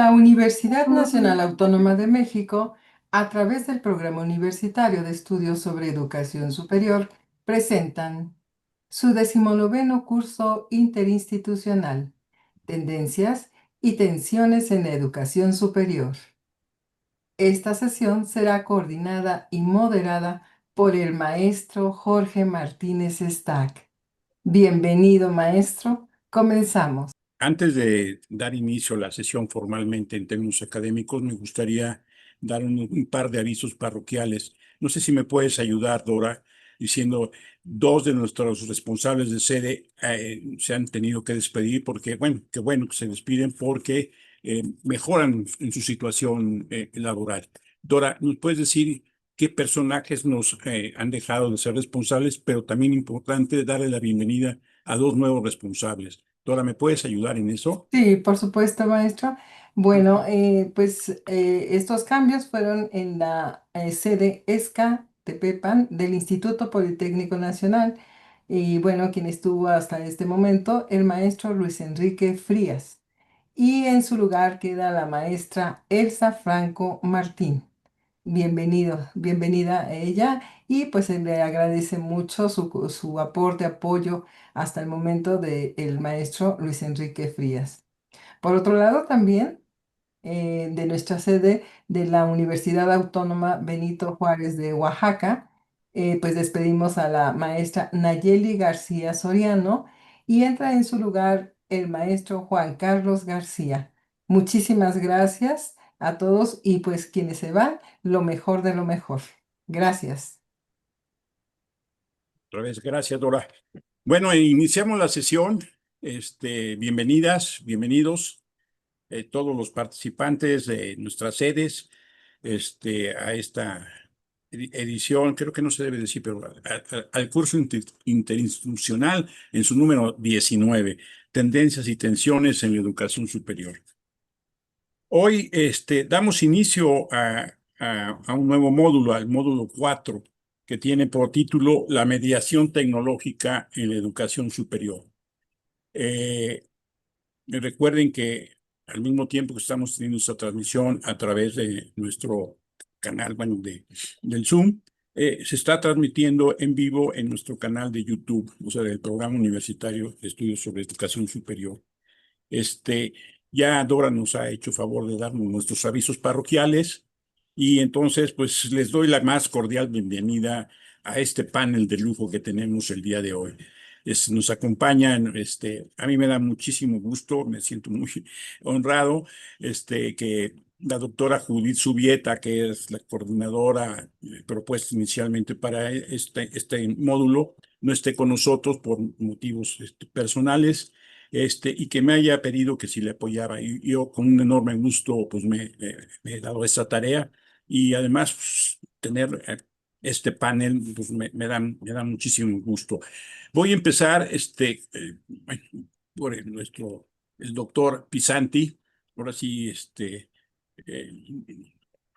La Universidad Nacional Autónoma de México, a través del Programa Universitario de Estudios sobre Educación Superior, presentan su 19º curso interinstitucional, Tendencias y Tensiones en la Educación Superior. Esta sesión será coordinada y moderada por el maestro Jorge Martínez Stack. Bienvenido, maestro. Comenzamos. Antes de dar inicio a la sesión formalmente en términos académicos, me gustaría dar un par de avisos parroquiales. No sé si me puedes ayudar, Dora, diciendo, dos de nuestros responsables de sede se han tenido que despedir porque, bueno, qué bueno que se despiden porque mejoran en su situación laboral. Dora, ¿nos puedes decir qué personajes nos han dejado de ser responsables, pero también importante darle la bienvenida a dos nuevos responsables? Dora, ¿me puedes ayudar en eso? Sí, por supuesto, maestro. Bueno, estos cambios fueron en la sede ESCA Tepepan del Instituto Politécnico Nacional. Y bueno, quien estuvo hasta este momento, el maestro Luis Enrique Frías. Y en su lugar queda la maestra Elsa Franco Martín. Bienvenida a ella. Y pues se le agradece mucho su aporte, apoyo hasta el momento del maestro Luis Enrique Frías. Por otro lado, también de nuestra sede de la Universidad Autónoma Benito Juárez de Oaxaca, pues despedimos a la maestra Nayeli García Soriano y entra en su lugar el maestro Juan Carlos García. Muchísimas gracias a todos y pues quienes se van, lo mejor de lo mejor. Gracias. Otra vez, gracias, Dora. Bueno, iniciamos la sesión. Bienvenidas, bienvenidos todos los participantes de nuestras sedes a esta edición, creo que no se debe decir, pero al curso interinstitucional en su número 19, Tendencias y Tensiones en la Educación Superior. Hoy damos inicio a un nuevo módulo, al módulo 4, que tiene por título La mediación tecnológica en la educación superior. Recuerden que al mismo tiempo que estamos teniendo esta transmisión a través de nuestro canal, bueno, del Zoom, se está transmitiendo en vivo en nuestro canal de YouTube, o sea, del Programa Universitario de Estudios sobre Educación Superior. Este, ya Dora nos ha hecho favor de darnos nuestros avisos parroquiales y entonces pues les doy la más cordial bienvenida a este panel de lujo que tenemos el día de hoy. Nos acompañan, a mí me da muchísimo gusto, me siento muy honrado, que la doctora Judith Subieta, que es la coordinadora propuesta inicialmente para este módulo, no esté con nosotros por motivos personales y que me haya pedido que si le apoyara. Y yo con un enorme gusto pues me he dado esa tarea y además pues, tener este panel pues me da muchísimo gusto. Voy a empezar bueno, por el doctor Pisanti. Ahora sí, eh,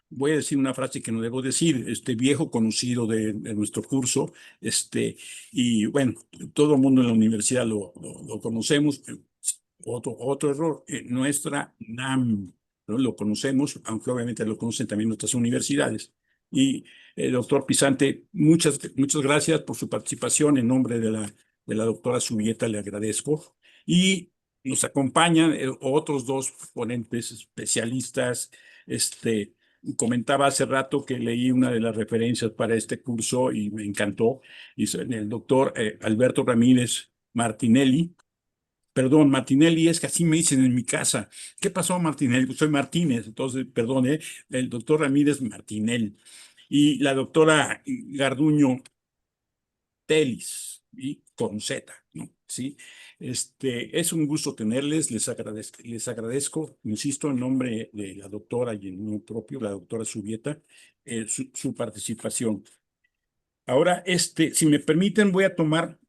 voy a decir una frase que no debo decir, este viejo conocido de nuestro curso, y bueno, todo el mundo en la universidad lo conocemos. Otro error, nuestra NAM, ¿no? Lo conocemos, aunque obviamente lo conocen también nuestras universidades. Y doctor Pisante, muchas gracias por su participación. En nombre de la doctora Subieta le agradezco. Y nos acompañan otros dos ponentes especialistas. Comentaba hace rato que leí una de las referencias para este curso y me encantó. Y el doctor Alberto Ramírez Martinelli. Perdón, Martinelli, es que así me dicen en mi casa. ¿Qué pasó, Martinelli? Pues soy Martínez, entonces, perdón, el doctor Ramírez Martinelli y la doctora Garduño Telis, y con Z, ¿no? Sí, es un gusto tenerles, les agradezco, insisto, en nombre de la doctora y en nombre propio, la doctora Subieta, su participación. Ahora, si me permiten, voy a tomar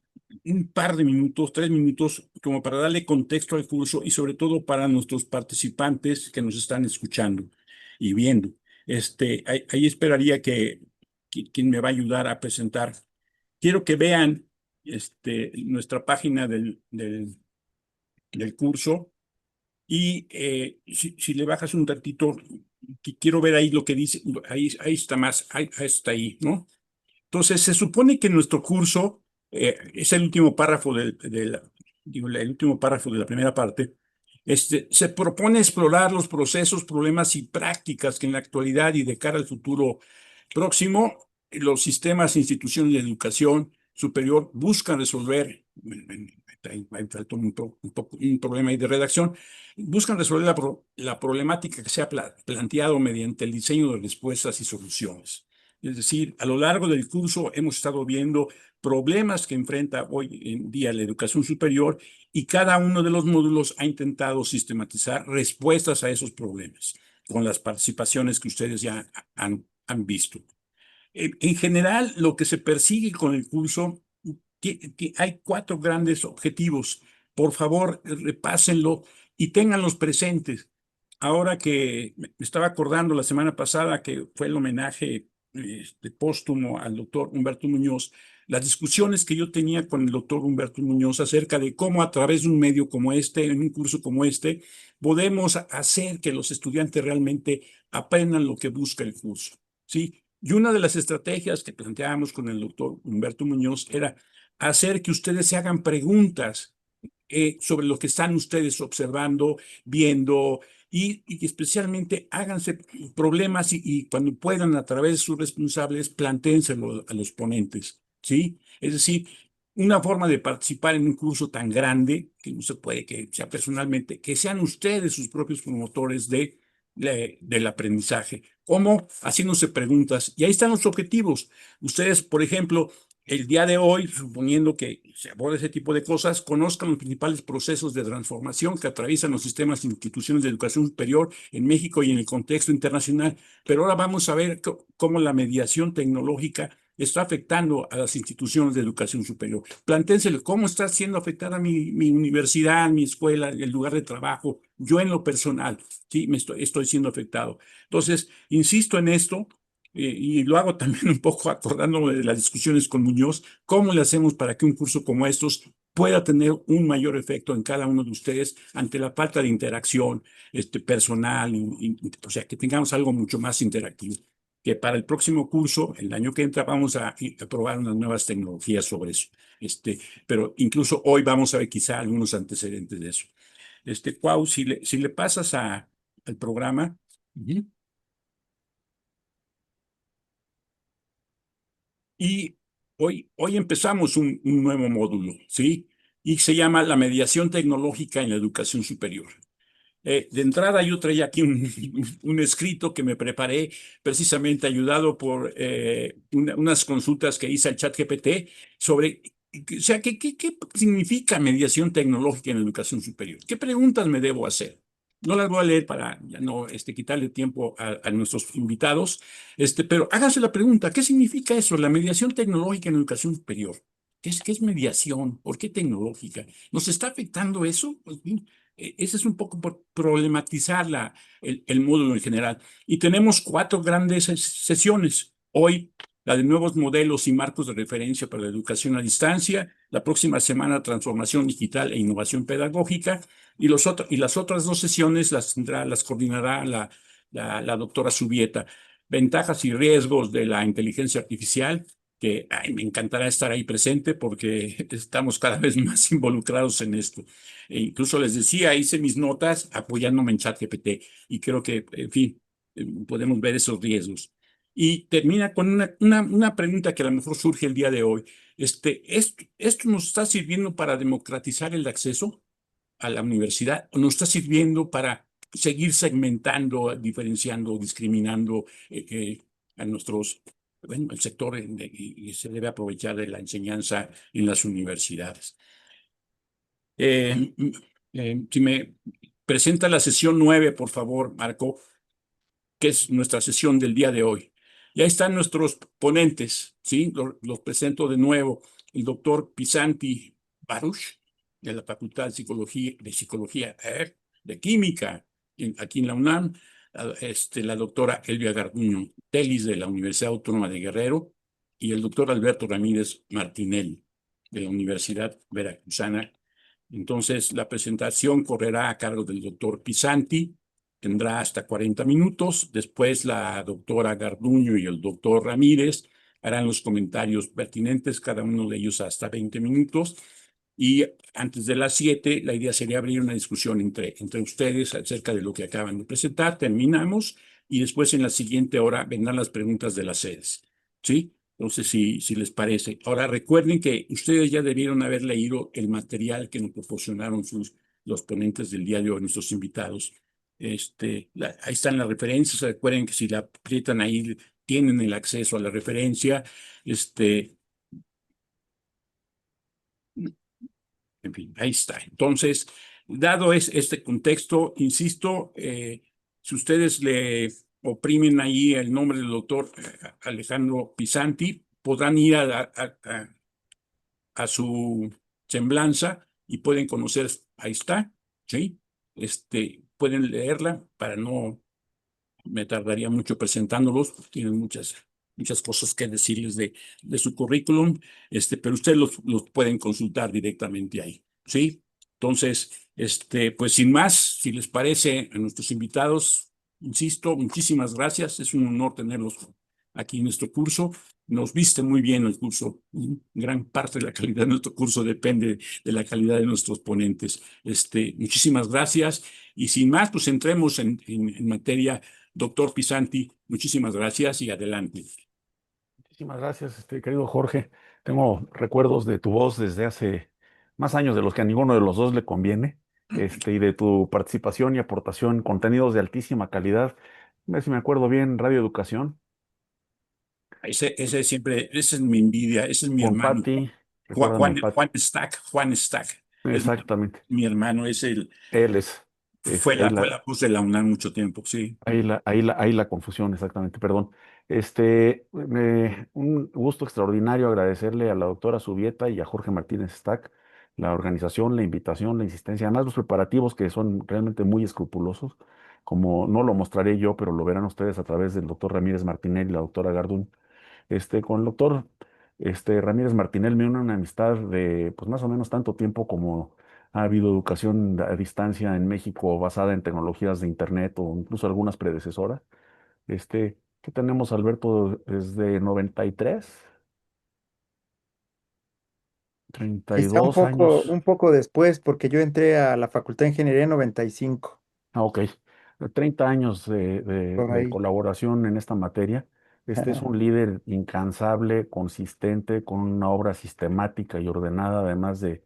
un par de minutos, 3 minutos, como para darle contexto al curso y sobre todo para nuestros participantes que nos están escuchando y viendo. Ahí esperaría que quien me va a ayudar a presentar. Quiero que vean nuestra página del curso. Y si le bajas un tantito, quiero ver ahí lo que dice, ahí está más, ahí está ahí, ¿no? Entonces, se supone que nuestro curso, es el último párrafo digo, el último párrafo de la primera parte, se propone explorar los procesos, problemas y prácticas que en la actualidad y de cara al futuro próximo, los sistemas e instituciones de educación superior buscan resolver. Ahí faltó un problema ahí de redacción. Buscan resolver la problemática que se ha planteado mediante el diseño de respuestas y soluciones. Es decir, a lo largo del curso hemos estado viendo problemas que enfrenta hoy en día la educación superior y cada uno de los módulos ha intentado sistematizar respuestas a esos problemas con las participaciones que ustedes ya han visto. En general, lo que se persigue con el curso, hay cuatro grandes objetivos. Por favor, repásenlo y ténganlos presentes. Ahora que me estaba acordando la semana pasada que fue el homenaje póstumo al doctor Humberto Muñoz, las discusiones que yo tenía con el doctor Humberto Muñoz acerca de cómo a través de un medio como este, en un curso como este, podemos hacer que los estudiantes realmente aprendan lo que busca el curso, ¿sí? Y una de las estrategias que planteábamos con el doctor Humberto Muñoz era hacer que ustedes se hagan preguntas sobre lo que están ustedes observando, viendo, y especialmente háganse problemas y cuando puedan, a través de sus responsables, plantéenselo a los ponentes, ¿sí? Es decir, una forma de participar en un curso tan grande, que no se puede que sea personalmente, que sean ustedes sus propios promotores del aprendizaje. ¿Cómo? Haciéndose preguntas. Y ahí están los objetivos. Ustedes, por ejemplo, el día de hoy, suponiendo que se aborde ese tipo de cosas, conozcan los principales procesos de transformación que atraviesan los sistemas e instituciones de educación superior en México y en el contexto internacional. Pero ahora vamos a ver cómo la mediación tecnológica está afectando a las instituciones de educación superior. Planténselo, ¿cómo está siendo afectada mi universidad, mi escuela, el lugar de trabajo? Yo en lo personal, sí, estoy siendo afectado. Entonces, insisto en esto, y lo hago también un poco acordándome de las discusiones con Muñoz, ¿cómo le hacemos para que un curso como estos pueda tener un mayor efecto en cada uno de ustedes ante la falta de interacción personal, o sea, que tengamos algo mucho más interactivo? Que para el próximo curso, el año que entra, vamos a probar unas nuevas tecnologías sobre eso. Pero incluso hoy vamos a ver quizá algunos antecedentes de eso. Cuau, si le pasas al programa. Ujú. Y hoy empezamos un nuevo módulo, ¿sí? Y se llama la mediación tecnológica en la educación superior. De entrada, yo traía aquí un escrito que me preparé precisamente ayudado por unas consultas que hice al ChatGPT sobre, o sea, ¿qué significa mediación tecnológica en la educación superior? ¿Qué preguntas me debo hacer? No las voy a leer para ya no quitarle tiempo a nuestros invitados, pero háganse la pregunta, ¿qué significa eso, la mediación tecnológica en la educación superior? ¿Qué es mediación? ¿Por qué tecnológica? ¿Nos está afectando eso? Pues, ese es un poco por problematizar el módulo en general. Y tenemos cuatro grandes sesiones. Hoy, la de nuevos modelos y marcos de referencia para la educación a distancia. La próxima semana, transformación digital e innovación pedagógica. Y las otras dos sesiones las coordinará la doctora Subieta. Ventajas y riesgos de la inteligencia artificial, que me encantará estar ahí presente porque estamos cada vez más involucrados en esto. Incluso les decía, hice mis notas apoyándome en ChatGPT y creo que, en fin, podemos ver esos riesgos. Y termina con una pregunta que a lo mejor surge el día de hoy. ¿Esto nos está sirviendo para democratizar el acceso a la universidad o nos está sirviendo para seguir segmentando, diferenciando, discriminando a bueno, el sector y se debe aprovechar de la enseñanza en las universidades? Eh, si me presenta la sesión 9, por favor, Marco, que es nuestra sesión del día de hoy. Ya están nuestros ponentes, ¿sí? Los presento de nuevo. El doctor Pisanti Baruch, de la Facultad de Psicología, de Química, aquí en la UNAM. La doctora Elvia Garduño Telis, de la Universidad Autónoma de Guerrero, y el doctor Alberto Ramírez Martinelli, de la Universidad Veracruzana, Entonces, la presentación correrá a cargo del doctor Pisanti, tendrá hasta 40 minutos. Después, la doctora Garduño y el doctor Ramírez harán los comentarios pertinentes, cada uno de ellos hasta 20 minutos. Y antes de las 7, la idea sería abrir una discusión entre ustedes acerca de lo que acaban de presentar. Terminamos y después en la siguiente hora vendrán las preguntas de las sedes. ¿Sí? Entonces, si les parece. Ahora, recuerden que ustedes ya debieron haber leído el material que nos proporcionaron los ponentes del día de hoy, nuestros invitados. Ahí están las referencias. Recuerden que si la aprietan ahí, tienen el acceso a la referencia. En fin, ahí está. Entonces, dado este contexto, insisto, si ustedes le oprimen ahí el nombre del doctor Alejandro Pisanti, podrán ir a su semblanza y pueden conocer, ahí está, ¿sí? Pueden leerla para no me tardaría mucho presentándolos, porque tienen muchas cosas que decirles de su currículum, pero ustedes los pueden consultar directamente ahí, ¿sí? Entonces, pues sin más, si les parece a nuestros invitados, insisto, muchísimas gracias, es un honor tenerlos aquí en nuestro curso. Nos viste muy bien el curso. Gran parte de la calidad de nuestro curso depende de la calidad de nuestros ponentes. Muchísimas gracias. Y sin más, pues entremos en materia. Doctor Pisanti, muchísimas gracias y adelante. Muchísimas gracias, querido Jorge. Tengo recuerdos de tu voz desde hace más años de los que a ninguno de los dos le conviene, y de tu participación y aportación, contenidos de altísima calidad. A ver si me acuerdo bien, Radio Educación, Esa es mi envidia, ese es mi con hermano. Patti, recuérdame, Patti. Juan Stack, es Exactamente, mi hermano, él es, fue la voz de la UNAM mucho tiempo, sí. ahí la confusión, exactamente, perdón. Un gusto extraordinario agradecerle a la doctora Subieta y a Jorge Martínez Stack la organización, la invitación, la insistencia, además los preparativos que son realmente muy escrupulosos, como no lo mostraré yo, pero lo verán ustedes a través del doctor Ramírez Martinelli y la doctora Gardún. Con el doctor Ramírez Martinelli me une una amistad de pues más o menos tanto tiempo como ha habido educación a distancia en México basada en tecnologías de Internet o incluso algunas predecesoras. ¿Qué tenemos, Alberto? Desde 93, Quizá 32 años. un poco después, porque yo entré a la Facultad de Ingeniería en 95 Ah, ok. 30 años por de ahí. colaboración en esta materia. Este es un líder incansable, consistente, con una obra sistemática y ordenada, además de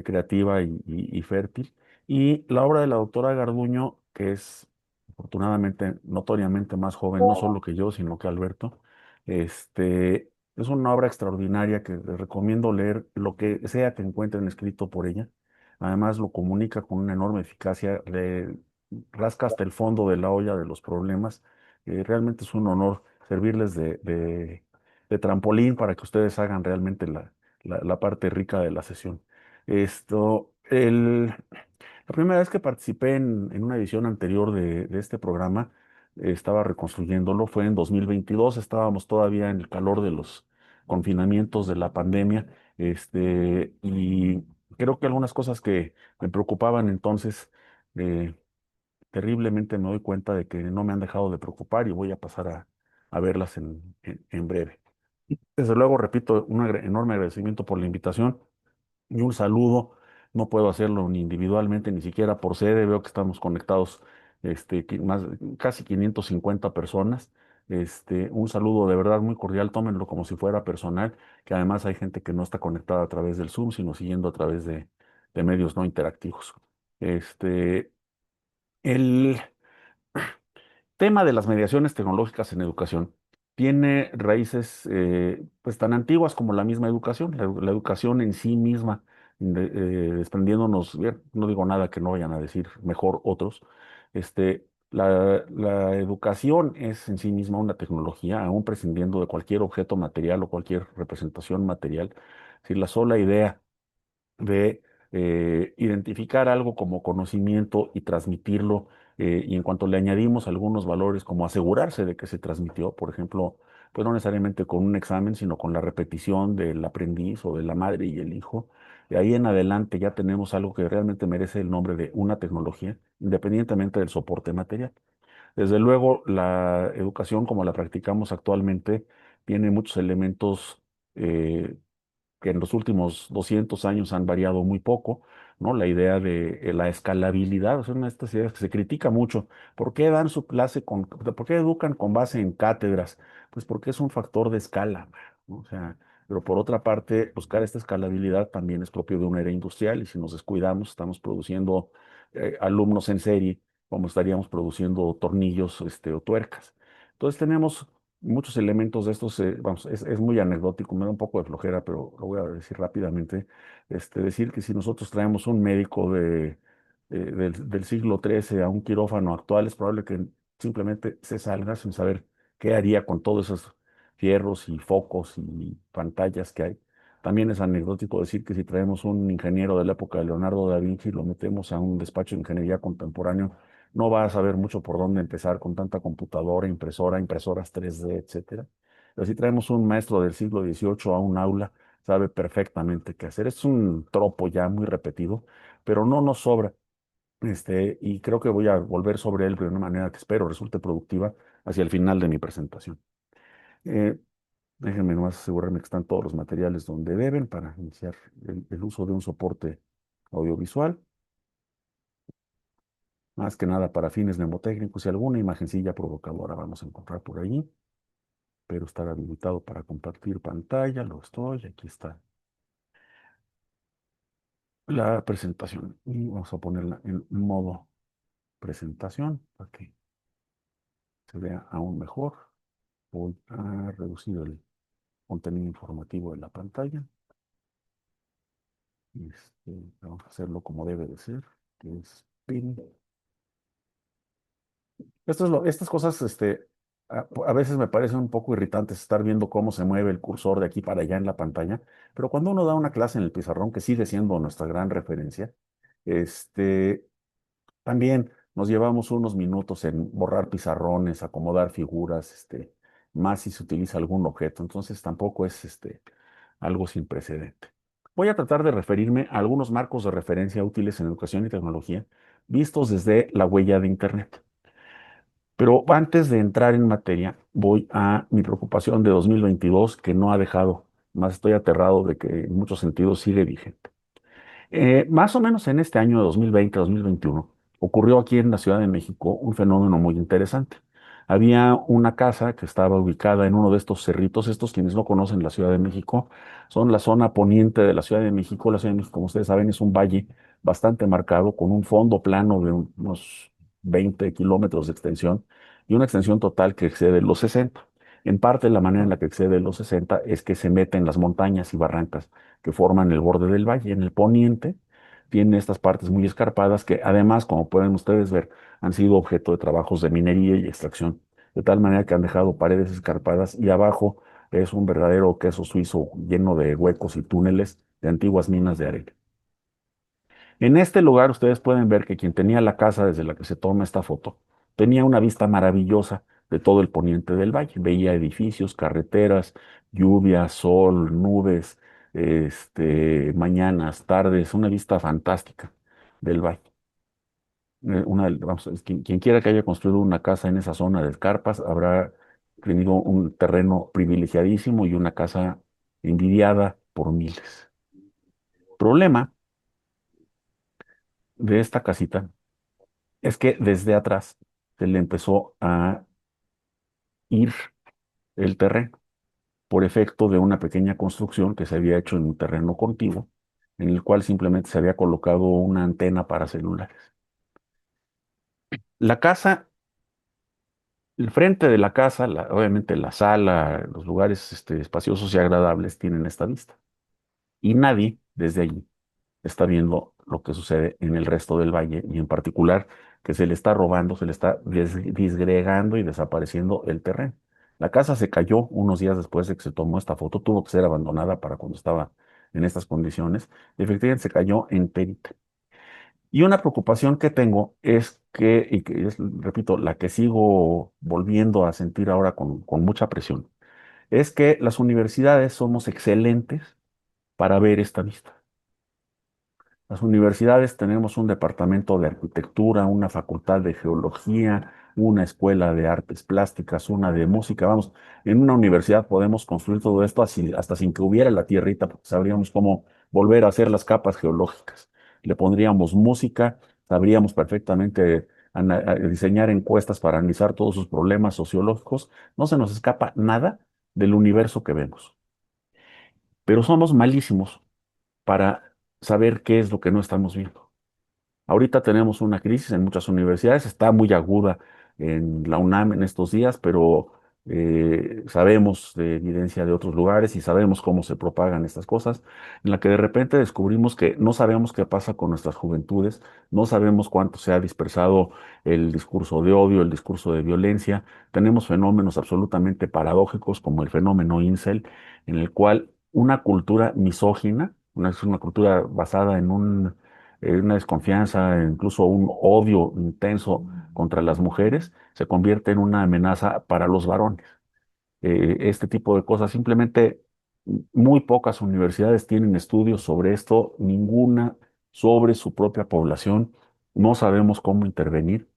creativa y fértil. Y la obra de la doctora Garduño, que es afortunadamente notoriamente más joven, no solo que yo, sino que Alberto, es una obra extraordinaria que les recomiendo leer lo que sea que encuentren escrito por ella. Además, lo comunica con una enorme eficacia, rasca hasta el fondo de la olla de los problemas. Realmente es un honor servirles de trampolín para que ustedes hagan realmente la parte rica de la sesión. Esto, el, la primera vez que participé en una edición anterior de este programa, estaba reconstruyéndolo, fue en 2022, estábamos todavía en el calor de los confinamientos de la pandemia, y creo que algunas cosas que me preocupaban entonces, eh, terriblemente me doy cuenta de que no me han dejado de preocupar y voy a pasar a verlas en breve. Desde luego, repito, un enorme agradecimiento por la invitación y un saludo. No puedo hacerlo ni individualmente, ni siquiera por sede. Veo que estamos conectados, casi 550 personas. Un saludo de verdad muy cordial, tómenlo como si fuera personal, que además hay gente que no está conectada a través del Zoom, sino siguiendo a través de medios no interactivos. Este, el, tema de las mediaciones tecnológicas en educación tiene raíces pues tan antiguas como la misma educación, la educación en sí misma, desprendiéndonos, bien, no digo nada que no vayan a decir mejor otros, la educación es en sí misma una tecnología, aún prescindiendo de cualquier objeto material o cualquier representación material. Si la sola idea de identificar algo como conocimiento y transmitirlo, y en cuanto le añadimos algunos valores como asegurarse de que se transmitió, por ejemplo, pues no necesariamente con un examen, sino con la repetición del aprendiz o de la madre y el hijo. De ahí en adelante ya tenemos algo que realmente merece el nombre de una tecnología, independientemente del soporte material. Desde luego, la educación como la practicamos actualmente tiene muchos elementos eh, que en los últimos 200 años han variado muy poco, ¿no? La idea de la escalabilidad, es una de estas ideas que se critica mucho. ¿Por qué dan su clase por qué educan con base en cátedras? Pues porque es un factor de escala, ¿no? O sea, pero por otra parte, buscar esta escalabilidad también es propio de una era industrial y si nos descuidamos, estamos produciendo alumnos en serie, como estaríamos produciendo tornillos, o tuercas. Entonces tenemos muchos elementos de estos, vamos, es muy anecdótico, me da un poco de flojera, pero lo voy a decir rápidamente. Decir que si nosotros traemos un médico del siglo XIII a un quirófano actual, es probable que simplemente se salga sin saber qué haría con todos esos fierros y focos y pantallas que hay. También es anecdótico decir que si traemos un ingeniero de la época de Leonardo da Vinci y lo metemos a un despacho de ingeniería contemporáneo, no va a saber mucho por dónde empezar con tanta computadora, impresora, impresoras 3D, etcétera. Pero si traemos un maestro del siglo XVIII a un aula, sabe perfectamente qué hacer. Es un tropo ya muy repetido, pero no nos sobra. Y creo que voy a volver sobre él de una manera que espero resulte productiva hacia el final de mi presentación. Eh, Déjenme nomás asegurarme que están todos los materiales donde deben para iniciar el uso de un soporte audiovisual. Más que nada para fines mnemotécnicos y alguna imagencilla provocadora vamos a encontrar por allí. Pero estar habilitado para compartir pantalla, lo estoy, aquí está la presentación. Y vamos a ponerla en modo presentación para que se vea aún mejor. Voy a reducir el contenido informativo de la pantalla. Vamos a hacerlo como debe de ser, que es pin. Estas cosas, a veces me parecen un poco irritantes estar viendo cómo se mueve el cursor de aquí para allá en la pantalla, pero cuando uno da una clase en el pizarrón, que sigue siendo nuestra gran referencia, este, también nos llevamos unos minutos en borrar pizarrones, acomodar figuras, más si se utiliza algún objeto, entonces tampoco es, algo sin precedente. Voy a tratar de referirme a algunos marcos de referencia útiles en educación y tecnología, vistos desde la huella de Internet. Pero antes de entrar en materia, voy a mi preocupación de 2022, que no ha dejado, más estoy aterrado de que en muchos sentidos sigue vigente. Más o menos en este año de 2020-2021, ocurrió aquí en la Ciudad de México un fenómeno muy interesante. Había una casa que estaba ubicada en uno de estos cerritos. Estos, quienes no conocen la Ciudad de México, son la zona poniente de la Ciudad de México. La Ciudad de México, como ustedes saben, es un valle bastante marcado, con un fondo plano de unos 20 kilómetros de extensión y una extensión total que excede los 60. En parte, la manera en la que excede los 60 es que se mete en las montañas y barrancas que forman el borde del valle. En el poniente tiene estas partes muy escarpadas que además, como pueden ustedes ver, han sido objeto de trabajos de minería y extracción, de tal manera que han dejado paredes escarpadas y abajo es un verdadero queso suizo lleno de huecos y túneles de antiguas minas de arena. En este lugar ustedes pueden ver que quien tenía la casa desde la que se toma esta foto tenía una vista maravillosa de todo el poniente del valle. Veía edificios, carreteras, lluvia, sol, nubes, mañanas, tardes, una vista fantástica del valle. Quien quiera que haya construido una casa en esa zona de escarpas habrá tenido un terreno privilegiadísimo y una casa envidiada por miles. Problema de esta casita es que desde atrás se le empezó a ir el terreno por efecto de una pequeña construcción que se había hecho en un terreno contiguo, en el cual simplemente se había colocado una antena para celulares. La casa, el frente de la casa, obviamente la sala, los lugares espaciosos y agradables tienen esta vista. Y nadie desde allí está viendo lo que sucede en el resto del valle y en particular que se le está robando, se le está disgregando y desapareciendo el terreno. La casa se cayó unos días después de que se tomó esta foto, tuvo que ser abandonada para cuando estaba en estas condiciones. Y efectivamente se cayó enterita. Y una preocupación que tengo es que repito, la que sigo volviendo a sentir ahora con mucha presión, es que las universidades somos excelentes para ver esta vista. Las universidades tenemos un departamento de arquitectura, una facultad de geología, una escuela de artes plásticas, una de música. Vamos, en una universidad podemos construir todo esto hasta sin que hubiera la tierrita, porque sabríamos cómo volver a hacer las capas geológicas. Le pondríamos música, sabríamos perfectamente diseñar encuestas para analizar todos sus problemas sociológicos. No se nos escapa nada del universo que vemos. Pero somos malísimos para saber qué es lo que no estamos viendo. Ahorita tenemos una crisis en muchas universidades, está muy aguda en la UNAM en estos días, pero sabemos de evidencia de otros lugares y sabemos cómo se propagan estas cosas, en la que de repente descubrimos que no sabemos qué pasa con nuestras juventudes, no sabemos cuánto se ha dispersado el discurso de odio, el discurso de violencia. Tenemos fenómenos absolutamente paradójicos como el fenómeno incel, en el cual una cultura misógina, una cultura basada en una desconfianza, incluso un odio intenso contra las mujeres, se convierte en una amenaza para los varones. Este tipo de cosas, simplemente muy pocas universidades tienen estudios sobre esto, ninguna sobre su propia población. No sabemos cómo intervenir.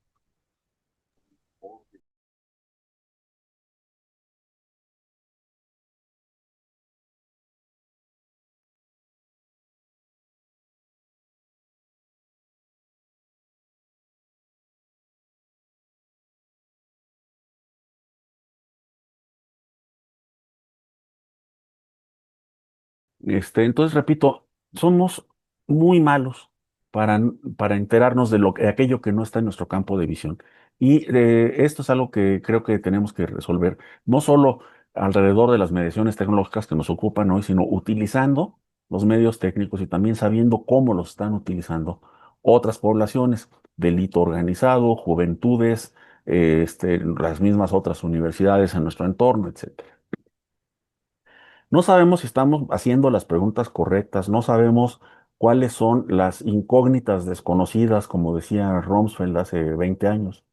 Entonces, repito, somos muy malos para enterarnos de de aquello que no está en nuestro campo de visión. Y esto es algo que creo que tenemos que resolver, no solo alrededor de las mediciones tecnológicas que nos ocupan hoy, sino utilizando los medios técnicos y también sabiendo cómo los están utilizando otras poblaciones, delito organizado, juventudes, las mismas otras universidades en nuestro entorno, etcétera. No sabemos si estamos haciendo las preguntas correctas, no sabemos cuáles son las incógnitas desconocidas, como decía Rumsfeld hace 20 años,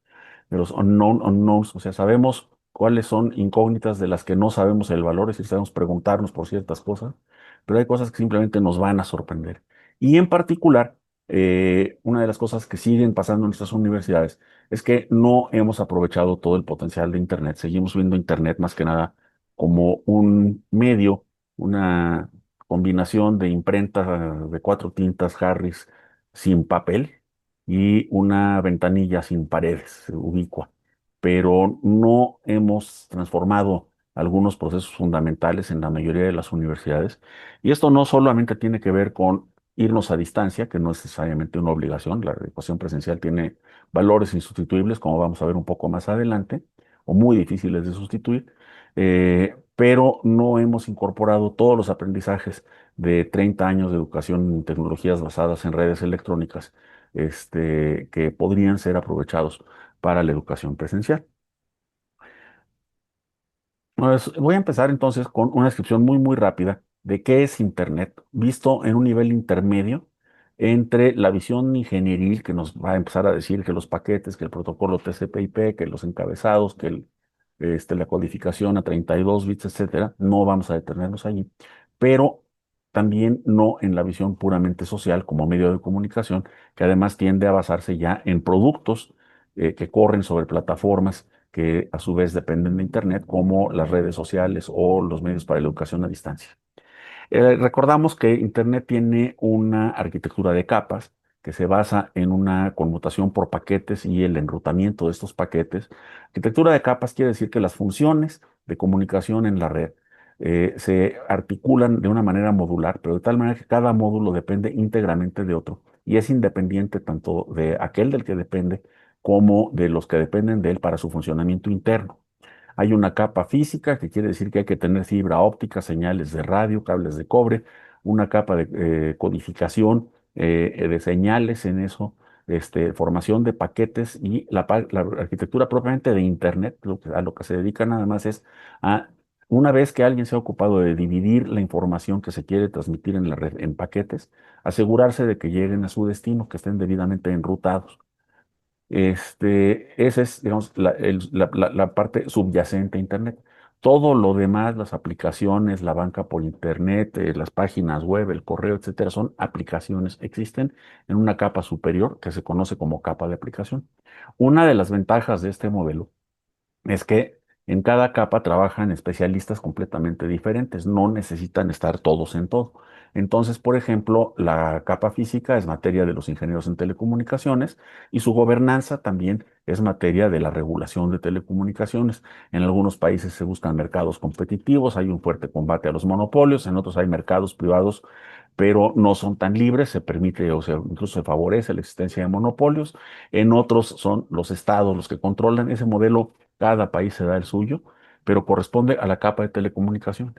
de los unknown unknowns, o sea, sabemos cuáles son incógnitas de las que no sabemos el valor, es decir, sabemos preguntarnos por ciertas cosas, pero hay cosas que simplemente nos van a sorprender. Y en particular, una de las cosas que siguen pasando en nuestras universidades es que no hemos aprovechado todo el potencial de Internet. Seguimos viendo Internet más que nada como un medio, una combinación de imprenta de cuatro tintas Harris sin papel y una ventanilla sin paredes, ubicua. Pero no hemos transformado algunos procesos fundamentales en la mayoría de las universidades. Y esto no solamente tiene que ver con irnos a distancia, que no es necesariamente una obligación. La educación presencial tiene valores insustituibles, como vamos a ver un poco más adelante, o muy difíciles de sustituir, pero no hemos incorporado todos los aprendizajes de 30 años de educación en tecnologías basadas en redes electrónicas, que podrían ser aprovechados para la educación presencial. Pues, voy a empezar entonces con una descripción muy rápida de qué es Internet, visto en un nivel intermedio entre la visión ingenieril que nos va a empezar a decir que los paquetes, que el protocolo TCP/IP, que los encabezados, que la codificación a 32 bits, etcétera. No vamos a detenernos allí, pero también no en la visión puramente social como medio de comunicación, que además tiende a basarse ya en productos que corren sobre plataformas que a su vez dependen de Internet, como las redes sociales o los medios para la educación a distancia. Recordamos que Internet tiene una arquitectura de capas que se basa en una conmutación por paquetes y el enrutamiento de estos paquetes. Arquitectura de capas quiere decir que las funciones de comunicación en la red se articulan de una manera modular, pero de tal manera que cada módulo depende íntegramente de otro y es independiente tanto de aquel del que depende como de los que dependen de él para su funcionamiento interno. Hay una capa física, que quiere decir que hay que tener fibra óptica, señales de radio, cables de cobre, una capa de codificación de señales en eso, formación de paquetes y la arquitectura propiamente de Internet, a lo que se dedica nada más es a, una vez que alguien se ha ocupado de dividir la información que se quiere transmitir en la red en paquetes, asegurarse de que lleguen a su destino, que estén debidamente enrutados. Esa es, digamos, la parte subyacente a Internet. Todo lo demás, las aplicaciones, la banca por internet, las páginas web, el correo, etcétera, son aplicaciones. Existen en una capa superior que se conoce como capa de aplicación. Una de las ventajas de este modelo es que en cada capa trabajan especialistas completamente diferentes, no necesitan estar todos en todo. Entonces, por ejemplo, la capa física es materia de los ingenieros en telecomunicaciones y su gobernanza también es materia de la regulación de telecomunicaciones. En algunos países se buscan mercados competitivos, hay un fuerte combate a los monopolios, en otros hay mercados privados, pero no son tan libres, se permite o sea, incluso se favorece la existencia de monopolios. En otros son los estados los que controlan ese modelo. Cada país se da el suyo, pero corresponde a la capa de telecomunicación.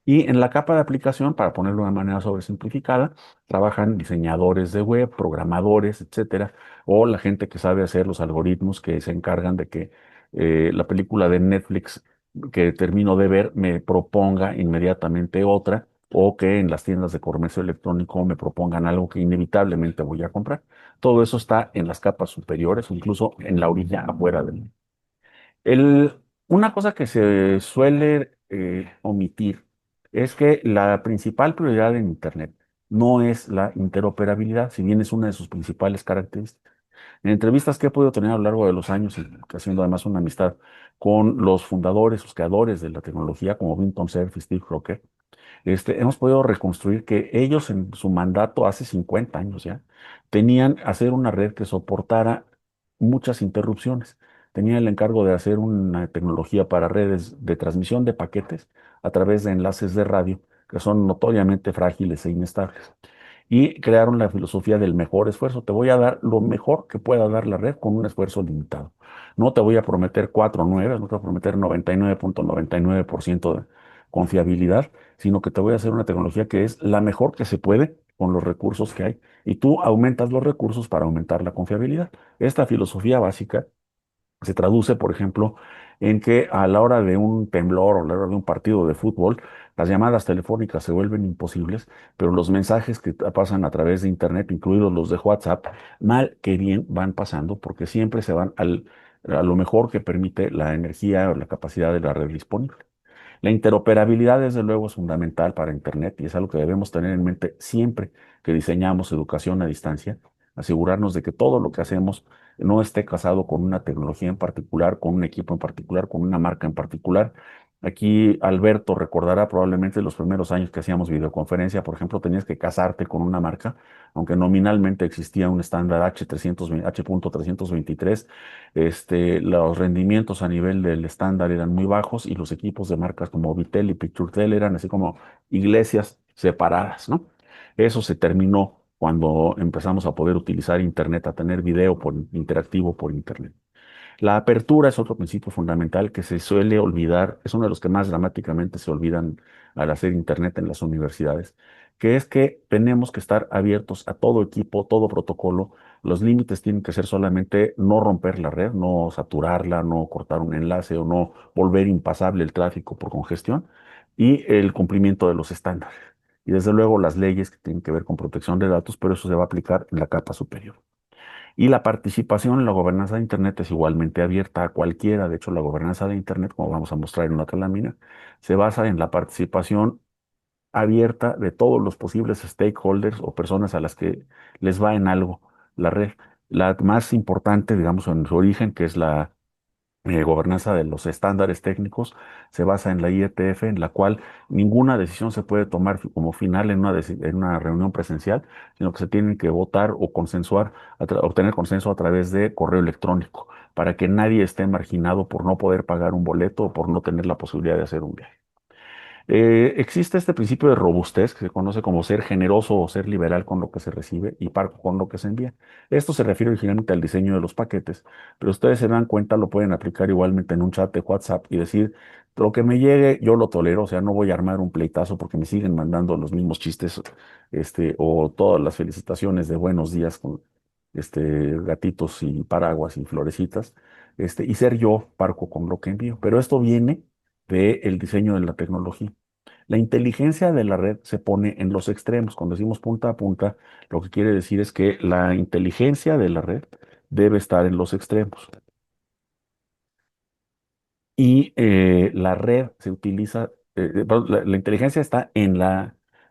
Y en la capa de aplicación, para ponerlo de una manera sobresimplificada, trabajan diseñadores de web, programadores, etcétera, o la gente que sabe hacer los algoritmos que se encargan de que la película de Netflix que termino de ver me proponga inmediatamente otra, o que en las tiendas de comercio electrónico me propongan algo que inevitablemente voy a comprar. Todo eso está en las capas superiores o incluso en la orilla afuera del. El, una cosa que se suele omitir es que la principal prioridad en Internet no es la interoperabilidad, si bien es una de sus principales características. En entrevistas que he podido tener a lo largo de los años, y haciendo además una amistad con los fundadores, los creadores de la tecnología, como Vinton Cerf y Steve Crocker, hemos podido reconstruir que ellos en su mandato hace 50 años ya tenían hacer una red que soportara muchas interrupciones. Tenían el encargo de hacer una tecnología para redes de transmisión de paquetes a través de enlaces de radio que son notoriamente frágiles e inestables. Y crearon la filosofía del mejor esfuerzo. Te voy a dar lo mejor que pueda dar la red con un esfuerzo limitado. No te voy a prometer 4 9, no te voy a prometer 99.99% de confiabilidad, sino que te voy a hacer una tecnología que es la mejor que se puede con los recursos que hay. Y tú aumentas los recursos para aumentar la confiabilidad. Esta filosofía básica se traduce, por ejemplo, en que a la hora de un temblor o a la hora de un partido de fútbol, las llamadas telefónicas se vuelven imposibles, pero los mensajes que pasan a través de Internet, incluidos los de WhatsApp, mal que bien van pasando porque siempre se van a lo mejor que permite la energía o la capacidad de la red disponible. La interoperabilidad, desde luego, es fundamental para Internet y es algo que debemos tener en mente siempre que diseñamos educación a distancia, asegurarnos de que todo lo que hacemos no esté casado con una tecnología en particular, con un equipo en particular, con una marca en particular. Aquí Alberto recordará probablemente los primeros años que hacíamos videoconferencia, por ejemplo, tenías que casarte con una marca, aunque nominalmente existía un estándar H.323, los rendimientos a nivel del estándar eran muy bajos y los equipos de marcas como Vitel y PictureTel eran así como iglesias separadas, ¿no? Eso se terminó cuando empezamos a poder utilizar Internet, a tener video interactivo por Internet. La apertura es otro principio fundamental que se suele olvidar, es uno de los que más dramáticamente se olvidan al hacer Internet en las universidades, que es que tenemos que estar abiertos a todo equipo, todo protocolo. Los límites tienen que ser solamente no romper la red, no saturarla, no cortar un enlace o no volver impasable el tráfico por congestión y el cumplimiento de los estándares. Y desde luego las leyes que tienen que ver con protección de datos, pero eso se va a aplicar en la capa superior. Y la participación en la gobernanza de Internet es igualmente abierta a cualquiera. De hecho, la gobernanza de Internet, como vamos a mostrar en otra lámina, se basa en la participación abierta de todos los posibles stakeholders o personas a las que les va en algo la red. La más importante, digamos, en su origen, que es la gobernanza de los estándares técnicos, se basa en la IETF, en la cual ninguna decisión se puede tomar como final en una reunión presencial, sino que se tienen que votar o consensuar, obtener consenso a través de correo electrónico, para que nadie esté marginado por no poder pagar un boleto o por no tener la posibilidad de hacer un viaje. Existe este principio de robustez que se conoce como ser generoso o ser liberal con lo que se recibe y parco con lo que se envía. Esto se refiere originalmente al diseño de los paquetes, pero ustedes se dan cuenta, lo pueden aplicar igualmente en un chat de WhatsApp y decir, lo que me llegue yo lo tolero, o sea, no voy a armar un pleitazo porque me siguen mandando los mismos chistes, o todas las felicitaciones de buenos días con gatitos y paraguas y florecitas, y ser yo parco con lo que envío. Pero esto viene del diseño de la tecnología. La inteligencia de la red se pone en los extremos. Cuando decimos punta a punta, lo que quiere decir es que la inteligencia de la red debe estar en los extremos. y la red se utiliza, perdón, la inteligencia está en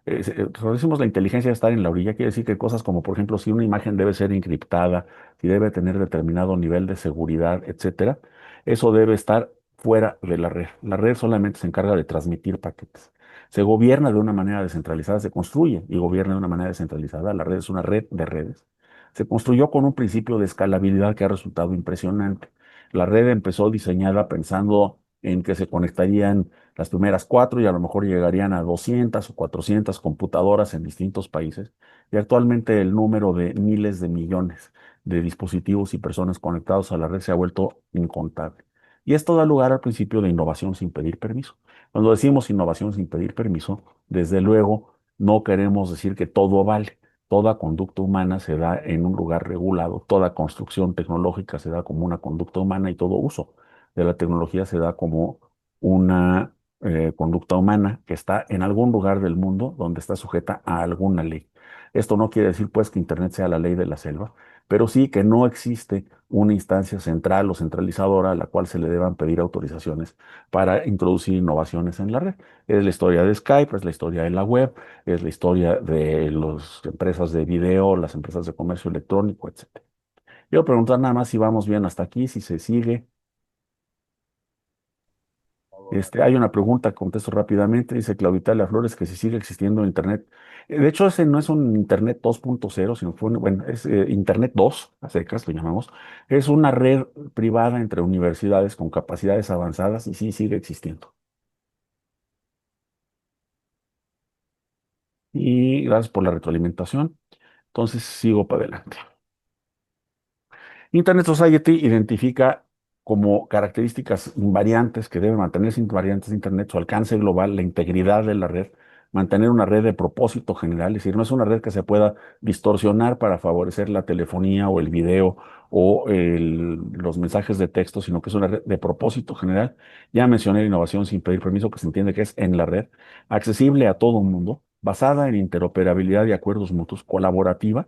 cuando decimos la inteligencia está en la orilla, quiere decir que cosas como, por ejemplo, si una imagen debe ser encriptada, si debe tener determinado nivel de seguridad, etcétera, eso debe estar fuera de la red. La red solamente se encarga de transmitir paquetes. Se gobierna de una manera descentralizada, se construye y gobierna de una manera descentralizada. La red es una red de redes. Se construyó con un principio de escalabilidad que ha resultado impresionante. La red empezó diseñada pensando en que se conectarían las primeras cuatro y a lo mejor llegarían a 200 o 400 computadoras en distintos países. Y actualmente el número de miles de millones de dispositivos y personas conectados a la red se ha vuelto incontable. Y esto da lugar al principio de innovación sin pedir permiso. Cuando decimos innovación sin pedir permiso, desde luego no queremos decir que todo vale. Toda conducta humana se da en un lugar regulado, toda construcción tecnológica se da como una conducta humana y todo uso de la tecnología se da como una conducta humana que está en algún lugar del mundo donde está sujeta a alguna ley. Esto no quiere decir pues que Internet sea la ley de la selva, pero sí que no existe una instancia central o centralizadora a la cual se le deban pedir autorizaciones para introducir innovaciones en la red. Es la historia de Skype, es la historia de la web, es la historia de las empresas de video, las empresas de comercio electrónico, etcétera. Quiero preguntar nada más si vamos bien hasta aquí, si se sigue. Hay una pregunta, contesto rápidamente, dice Clauditalia Flores, que si sigue existiendo Internet. De hecho, ese no es un Internet 2.0, sino fue, bueno, es Internet 2, a secas lo llamamos. Es una red privada entre universidades con capacidades avanzadas y sí sigue existiendo. Y gracias por la retroalimentación. Entonces, sigo para adelante. Internet Society identifica como características invariantes que deben mantenerse invariantes de Internet su alcance global, la integridad de la red, mantener una red de propósito general, es decir, no es una red que se pueda distorsionar para favorecer la telefonía o el video o los mensajes de texto, sino que es una red de propósito general. Ya mencioné la innovación sin pedir permiso, que se entiende que es en la red, accesible a todo el mundo, basada en interoperabilidad y acuerdos mutuos, colaborativa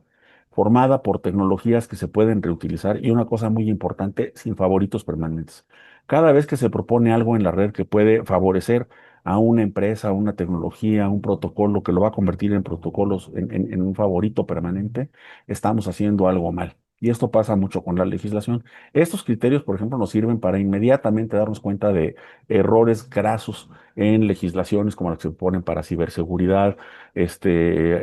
formada por tecnologías que se pueden reutilizar y una cosa muy importante, sin favoritos permanentes. Cada vez que se propone algo en la red que puede favorecer a una empresa, a una tecnología, a un protocolo que lo va a convertir en protocolos, en un favorito permanente, estamos haciendo algo mal. Y esto pasa mucho con la legislación. Estos criterios, por ejemplo, nos sirven para inmediatamente darnos cuenta de errores grasos en legislaciones como las que se ponen para ciberseguridad.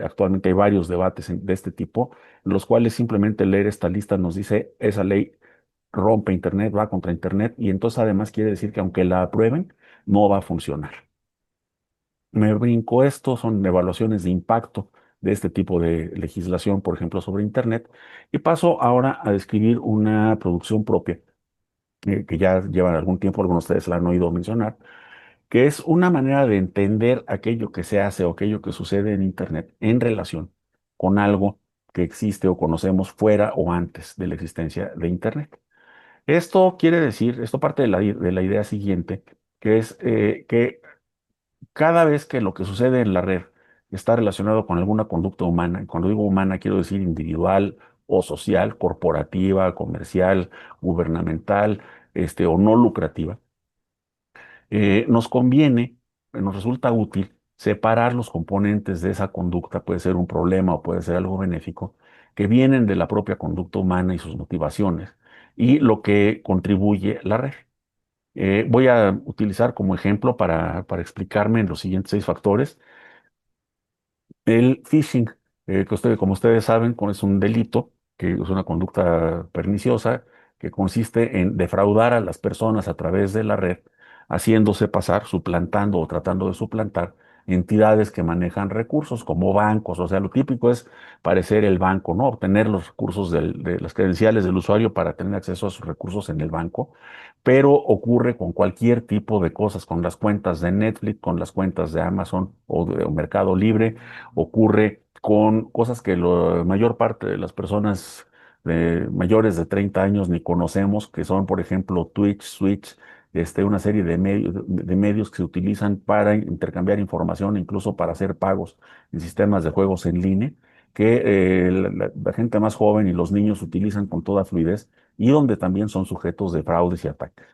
Actualmente hay varios debates de este tipo los cuales simplemente leer esta lista nos dice esa ley rompe Internet, va contra Internet y entonces además quiere decir que aunque la aprueben, no va a funcionar. Me brinco esto, son evaluaciones de impacto de este tipo de legislación, por ejemplo, sobre Internet, y paso ahora a describir una producción propia, que ya llevan algún tiempo, algunos de ustedes la han oído mencionar, que es una manera de entender aquello que se hace o aquello que sucede en Internet en relación con algo que existe o conocemos fuera o antes de la existencia de Internet. Esto quiere decir, esto parte de la idea siguiente, que es que cada vez que lo que sucede en la red está relacionado con alguna conducta humana, y cuando digo humana quiero decir individual o social, corporativa, comercial, gubernamental, o no lucrativa, nos conviene, nos resulta útil separar los componentes de esa conducta, puede ser un problema o puede ser algo benéfico, que vienen de la propia conducta humana y sus motivaciones, y lo que contribuye la red. Voy a utilizar como ejemplo para explicarme en los siguientes 6 factores el phishing, como ustedes saben, es un delito, que es una conducta perniciosa, que consiste en defraudar a las personas a través de la red, haciéndose pasar, suplantando o tratando de suplantar entidades que manejan recursos como bancos. O sea, lo típico es parecer el banco, ¿no? Obtener los recursos de las credenciales del usuario para tener acceso a sus recursos en el banco, pero ocurre con cualquier tipo de cosas, con las cuentas de Netflix, con las cuentas de Amazon o de Mercado Libre, ocurre con cosas que la mayor parte de las personas mayores de 30 años ni conocemos, que son, por ejemplo, Twitch, Switch, una serie de medios que se utilizan para intercambiar información, incluso para hacer pagos en sistemas de juegos en línea, que la gente más joven y los niños utilizan con toda fluidez y donde también son sujetos de fraudes y ataques.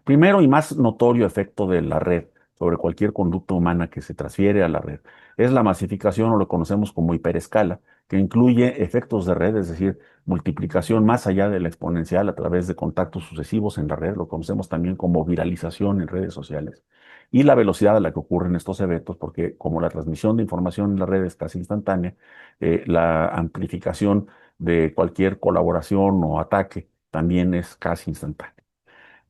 Primero y más notorio efecto de la red sobre cualquier conducta humana que se transfiere a la red es la masificación, o lo conocemos como hiperescala, que incluye efectos de red, es decir, multiplicación más allá de la exponencial a través de contactos sucesivos en la red, lo conocemos también como viralización en redes sociales, y la velocidad a la que ocurren estos eventos, porque como la transmisión de información en la red es casi instantánea, la amplificación de cualquier colaboración o ataque también es casi instantánea.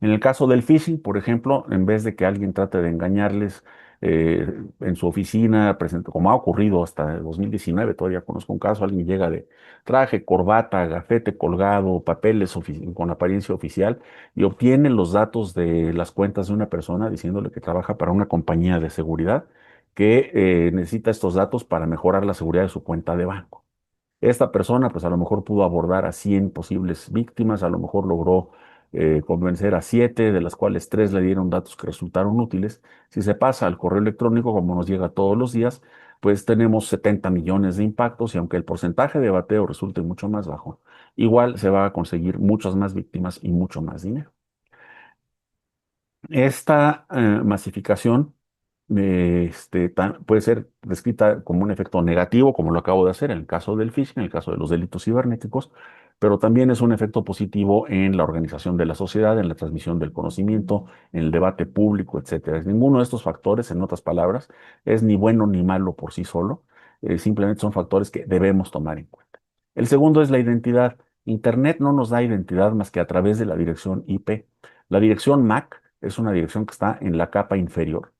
En el caso del phishing, por ejemplo, en vez de que alguien trate de engañarles en su oficina, como ha ocurrido hasta el 2019, todavía conozco un caso, alguien llega de traje, corbata, gafete colgado, papeles con apariencia oficial y obtiene los datos de las cuentas de una persona diciéndole que trabaja para una compañía de seguridad que necesita estos datos para mejorar la seguridad de su cuenta de banco. Esta persona, pues a lo mejor pudo abordar a 100 posibles víctimas, a lo mejor logró convencer a 7, de las cuales 3 le dieron datos que resultaron útiles. Si se pasa al correo electrónico, como nos llega todos los días, pues tenemos 70 millones de impactos y aunque el porcentaje de bateo resulte mucho más bajo, igual se va a conseguir muchas más víctimas y mucho más dinero. Esta masificación puede ser descrita como un efecto negativo, como lo acabo de hacer en el caso del phishing, en el caso de los delitos cibernéticos, pero también es un efecto positivo en la organización de la sociedad, en la transmisión del conocimiento, en el debate público, etcétera. Ninguno de estos factores, en otras palabras, es ni bueno ni malo por sí solo, simplemente son factores que debemos tomar en cuenta. El segundo es la identidad. Internet no nos da identidad más que a través de la dirección IP. La dirección MAC es una dirección que está en la capa inferior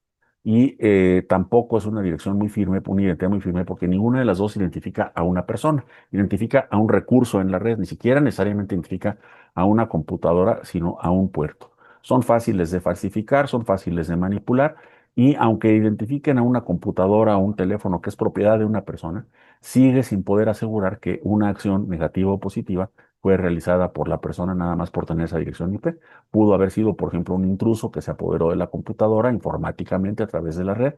y tampoco es una dirección muy firme, una identidad muy firme, porque ninguna de las dos identifica a una persona, identifica a un recurso en la red, ni siquiera necesariamente identifica a una computadora, sino a un puerto. Son fáciles de falsificar, son fáciles de manipular y aunque identifiquen a una computadora o un teléfono que es propiedad de una persona, sigue sin poder asegurar que una acción negativa o positiva fue realizada por la persona nada más por tener esa dirección IP. Pudo haber sido, por ejemplo, un intruso que se apoderó de la computadora informáticamente a través de la red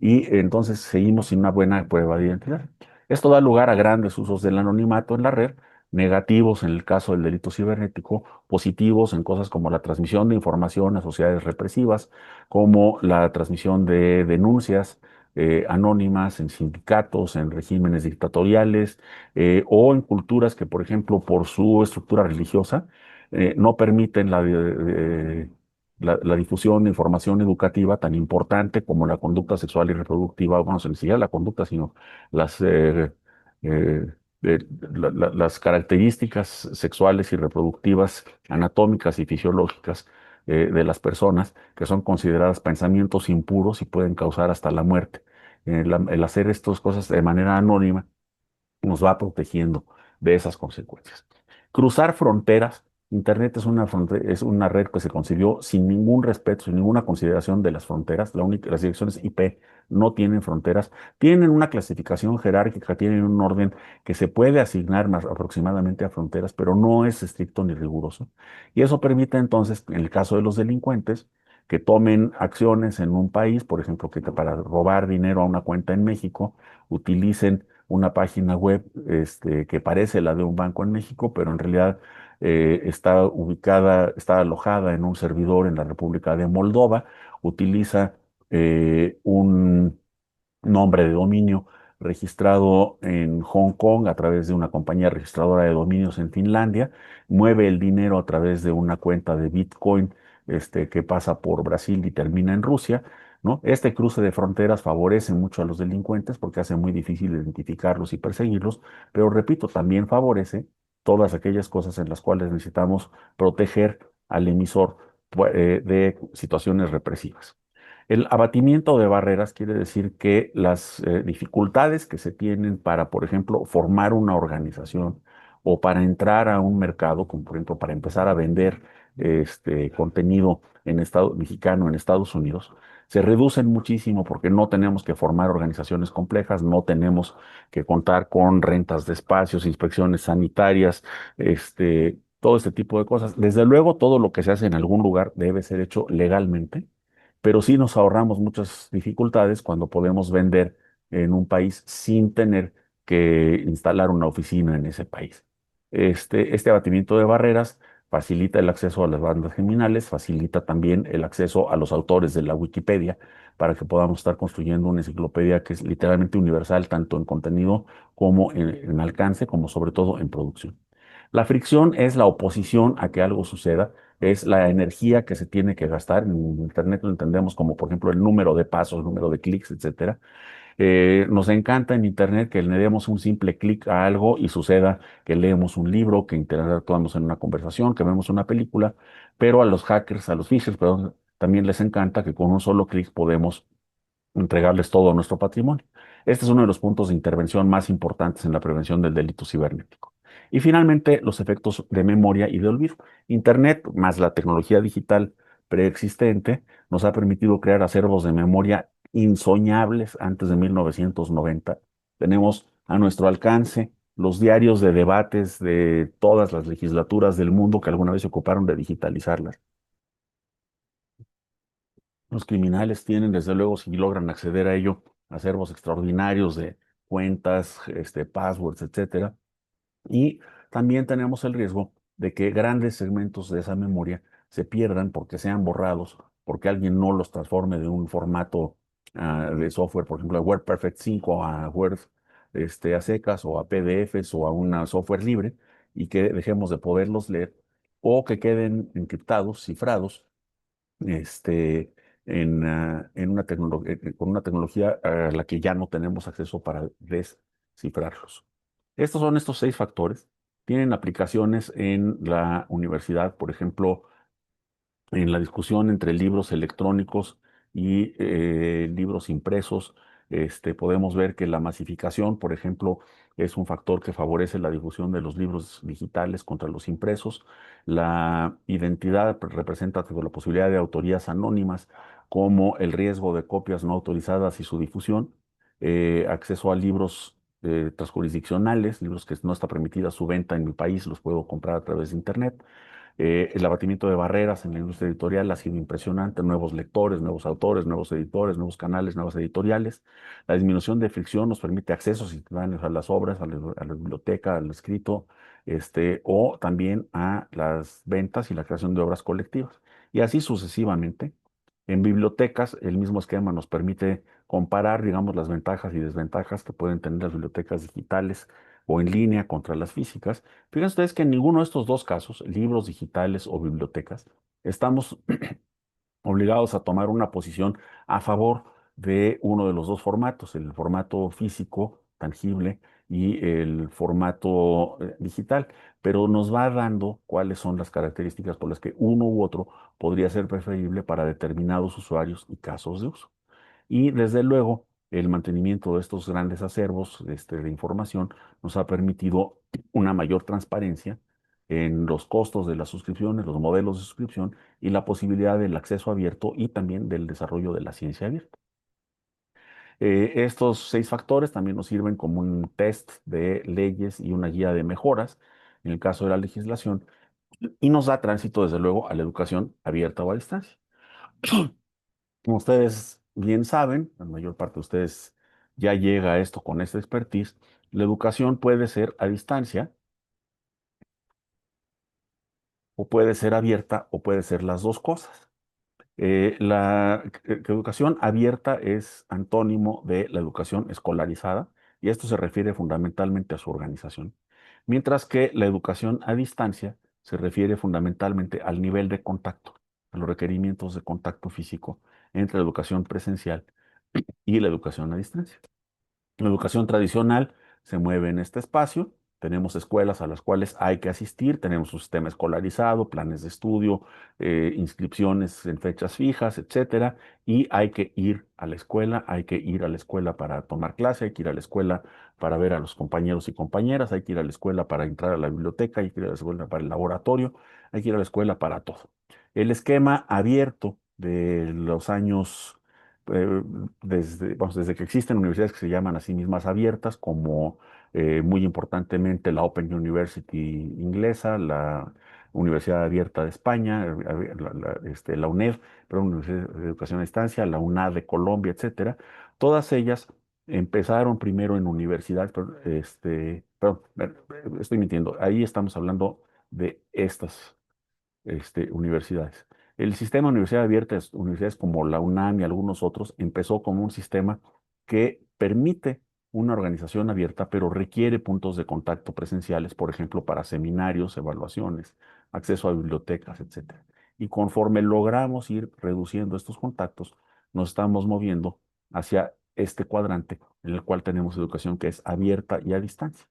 y entonces seguimos sin una buena prueba de identidad. Esto da lugar a grandes usos del anonimato en la red, negativos en el caso del delito cibernético, positivos en cosas como la transmisión de información a sociedades represivas, como la transmisión de denuncias anónimas en sindicatos, en regímenes dictatoriales o en culturas que, por ejemplo, por su estructura religiosa, no permiten la difusión de información educativa tan importante como la conducta sexual y reproductiva, bueno, ni siquiera la conducta, sino las, eh, las características sexuales y reproductivas, anatómicas y fisiológicas de las personas, que son consideradas pensamientos impuros y pueden causar hasta la muerte. El hacer estas cosas de manera anónima nos va protegiendo de esas consecuencias. Cruzar fronteras. Internet es una red que se concibió sin ningún respeto, sin ninguna consideración de las fronteras. Las direcciones IP no tienen fronteras, tienen una clasificación jerárquica, tienen un orden que se puede asignar más aproximadamente a fronteras, pero no es estricto ni riguroso. Y eso permite entonces, en el caso de los delincuentes, que tomen acciones en un país, por ejemplo, que para robar dinero a una cuenta en México, utilicen una página web que parece la de un banco en México, pero en realidad está ubicada, está alojada en un servidor en la República de Moldova, utiliza un nombre de dominio registrado en Hong Kong a través de una compañía registradora de dominios en Finlandia, mueve el dinero a través de una cuenta de Bitcoin que pasa por Brasil y termina en Rusia, ¿no? Este cruce de fronteras favorece mucho a los delincuentes porque hace muy difícil identificarlos y perseguirlos, pero repito, también favorece todas aquellas cosas en las cuales necesitamos proteger al emisor de situaciones represivas. El abatimiento de barreras quiere decir que las dificultades que se tienen para, por ejemplo, formar una organización o para entrar a un mercado, como por ejemplo para empezar a vender contenido en Estado mexicano en Estados Unidos, se reducen muchísimo porque no tenemos que formar organizaciones complejas, no tenemos que contar con rentas de espacios, inspecciones sanitarias, todo este tipo de cosas. Desde luego, todo lo que se hace en algún lugar debe ser hecho legalmente, pero sí nos ahorramos muchas dificultades cuando podemos vender en un país sin tener que instalar una oficina en ese país. Este abatimiento de barreras facilita el acceso a las bandas geminales, facilita también el acceso a los autores de la Wikipedia para que podamos estar construyendo una enciclopedia que es literalmente universal, tanto en contenido como en alcance, como sobre todo en producción. La fricción es la oposición a que algo suceda, es la energía que se tiene que gastar. En Internet lo entendemos como, por ejemplo, el número de pasos, el número de clics, etcétera. Nos encanta en Internet que le demos un simple clic a algo y suceda que leemos un libro, que interactuamos en una conversación, que vemos una película, pero a los hackers, a los phishers, perdón, también les encanta que con un solo clic podemos entregarles todo nuestro patrimonio. Este es uno de los puntos de intervención más importantes en la prevención del delito cibernético. Y finalmente, los efectos de memoria y de olvido. Internet más la tecnología digital preexistente nos ha permitido crear acervos de memoria insoñables antes de 1990. Tenemos a nuestro alcance los diarios de debates de todas las legislaturas del mundo que alguna vez se ocuparon de digitalizarlas. Los criminales tienen, desde luego, si logran acceder a ello, acervos extraordinarios de cuentas, passwords, etcétera. Y también tenemos el riesgo de que grandes segmentos de esa memoria se pierdan porque sean borrados, porque alguien no los transforme de un formato de software, por ejemplo, de WordPerfect 5 a Word a secas o a PDFs o a un software libre y que dejemos de poderlos leer o que queden encriptados, cifrados en una con una tecnología a la que ya no tenemos acceso para descifrarlos. Estos son estos 6 factores. Tienen aplicaciones en la universidad, por ejemplo, en la discusión entre libros electrónicos y libros impresos, podemos ver que la masificación, por ejemplo, es un factor que favorece la difusión de los libros digitales contra los impresos. La identidad representa tanto la posibilidad de autorías anónimas como el riesgo de copias no autorizadas y su difusión. Acceso a libros transjurisdiccionales, libros que no está permitida su venta en mi país, los puedo comprar a través de Internet. El abatimiento de barreras en la industria editorial ha sido impresionante, nuevos lectores, nuevos autores, nuevos editores, nuevos canales, nuevas editoriales. La disminución de fricción nos permite accesos instantáneos a las obras, a la biblioteca, al escrito, o también a las ventas y la creación de obras colectivas. Y así sucesivamente. En bibliotecas, el mismo esquema nos permite comparar, digamos, las ventajas y desventajas que pueden tener las bibliotecas digitales o en línea contra las físicas. Fíjense ustedes que en ninguno de estos dos casos, libros digitales o bibliotecas, estamos obligados a tomar una posición a favor de uno de los dos formatos, el formato físico, tangible, y el formato digital, pero nos va dando cuáles son las características por las que uno u otro podría ser preferible para determinados usuarios y casos de uso. Y desde luego, el mantenimiento de estos grandes acervos de información nos ha permitido una mayor transparencia en los costos de las suscripciones, los modelos de suscripción y la posibilidad del acceso abierto y también del desarrollo de la ciencia abierta. Estos 6 factores también nos sirven como un test de leyes y una guía de mejoras en el caso de la legislación y nos da tránsito, desde luego, a la educación abierta o a distancia. Como ustedes bien saben, la mayor parte de ustedes ya llega a esto con esta expertise, la educación puede ser a distancia o puede ser abierta o puede ser las dos cosas. La educación abierta es antónimo de la educación escolarizada y esto se refiere fundamentalmente a su organización, mientras que la educación a distancia se refiere fundamentalmente al nivel de contacto, a los requerimientos de contacto físico entre la educación presencial y la educación a distancia. La educación tradicional se mueve en este espacio. Tenemos escuelas a las cuales hay que asistir, tenemos un sistema escolarizado, planes de estudio, inscripciones en fechas fijas, etcétera, y hay que ir a la escuela, hay que ir a la escuela para tomar clase, hay que ir a la escuela para ver a los compañeros y compañeras, hay que ir a la escuela para entrar a la biblioteca, hay que ir a la escuela para el laboratorio, hay que ir a la escuela para todo. El esquema abierto de los años desde que existen universidades que se llaman a sí mismas abiertas, como muy importantemente la Open University inglesa, la Universidad Abierta de España, la UNED, pero Universidad de Educación a Distancia, la UNAD de Colombia, etcétera. Todas ellas empezaron primero en universidades, pero, estoy mintiendo, ahí estamos hablando de estas universidades. El sistema de universidad abierta, universidades como la UNAM y algunos otros, empezó como un sistema que permite una organización abierta, pero requiere puntos de contacto presenciales, por ejemplo, para seminarios, evaluaciones, acceso a bibliotecas, etcétera. Y conforme logramos ir reduciendo estos contactos, nos estamos moviendo hacia este cuadrante en el cual tenemos educación que es abierta y a distancia.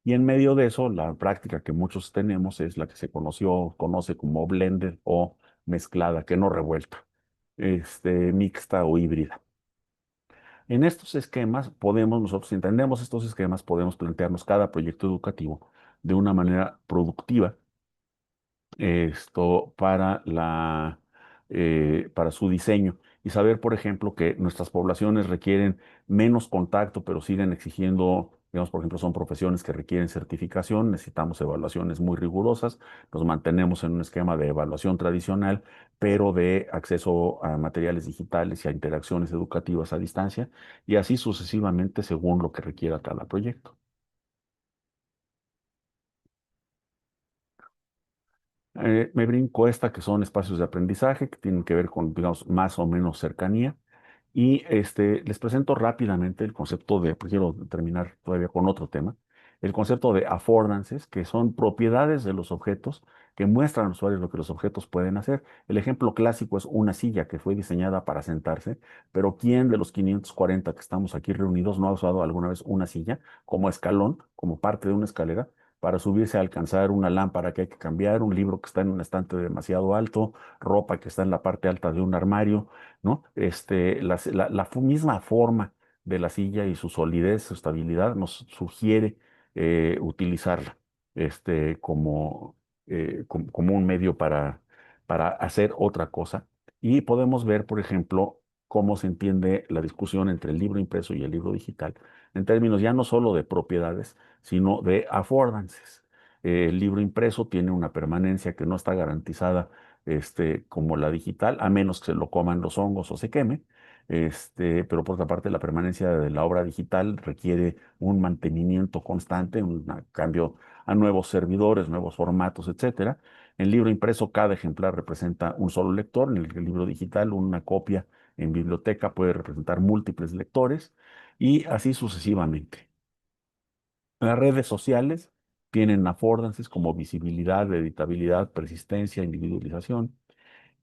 Y en medio de eso, la práctica que muchos tenemos es la que conoce como blended o mezclada, que no revuelta, mixta o híbrida. En estos esquemas nosotros si entendemos estos esquemas, podemos plantearnos cada proyecto educativo de una manera productiva para su diseño y saber, por ejemplo, que nuestras poblaciones requieren menos contacto, pero siguen exigiendo, digamos, por ejemplo, son profesiones que requieren certificación, necesitamos evaluaciones muy rigurosas, nos mantenemos en un esquema de evaluación tradicional, pero de acceso a materiales digitales y a interacciones educativas a distancia, y así sucesivamente según lo que requiera cada proyecto. Me brinco esta, que son espacios de aprendizaje, que tienen que ver con, digamos, más o menos cercanía. Y les presento rápidamente el concepto pues quiero terminar todavía con otro tema, el concepto de affordances, que son propiedades de los objetos que muestran al usuario lo que los objetos pueden hacer. El ejemplo clásico es una silla que fue diseñada para sentarse, pero ¿quién de los 540 que estamos aquí reunidos no ha usado alguna vez una silla como escalón, como parte de una escalera, para subirse a alcanzar una lámpara que hay que cambiar, un libro que está en un estante demasiado alto, ropa que está en la parte alta de un armario, ¿no? Misma forma de la silla y su solidez, su estabilidad nos sugiere utilizarla como un medio para hacer otra cosa. Y podemos ver, por ejemplo, cómo se entiende la discusión entre el libro impreso y el libro digital, en términos ya no solo de propiedades, sino de affordances. El libro impreso tiene una permanencia que no está garantizada como la digital, a menos que se lo coman los hongos o se queme. Pero por otra parte, la permanencia de la obra digital requiere un mantenimiento constante, un cambio a nuevos servidores, nuevos formatos, etcétera. En el libro impreso, cada ejemplar representa un solo lector. En el libro digital, una copia en biblioteca puede representar múltiples lectores y así sucesivamente. Las redes sociales tienen affordances como visibilidad, editabilidad, persistencia, individualización.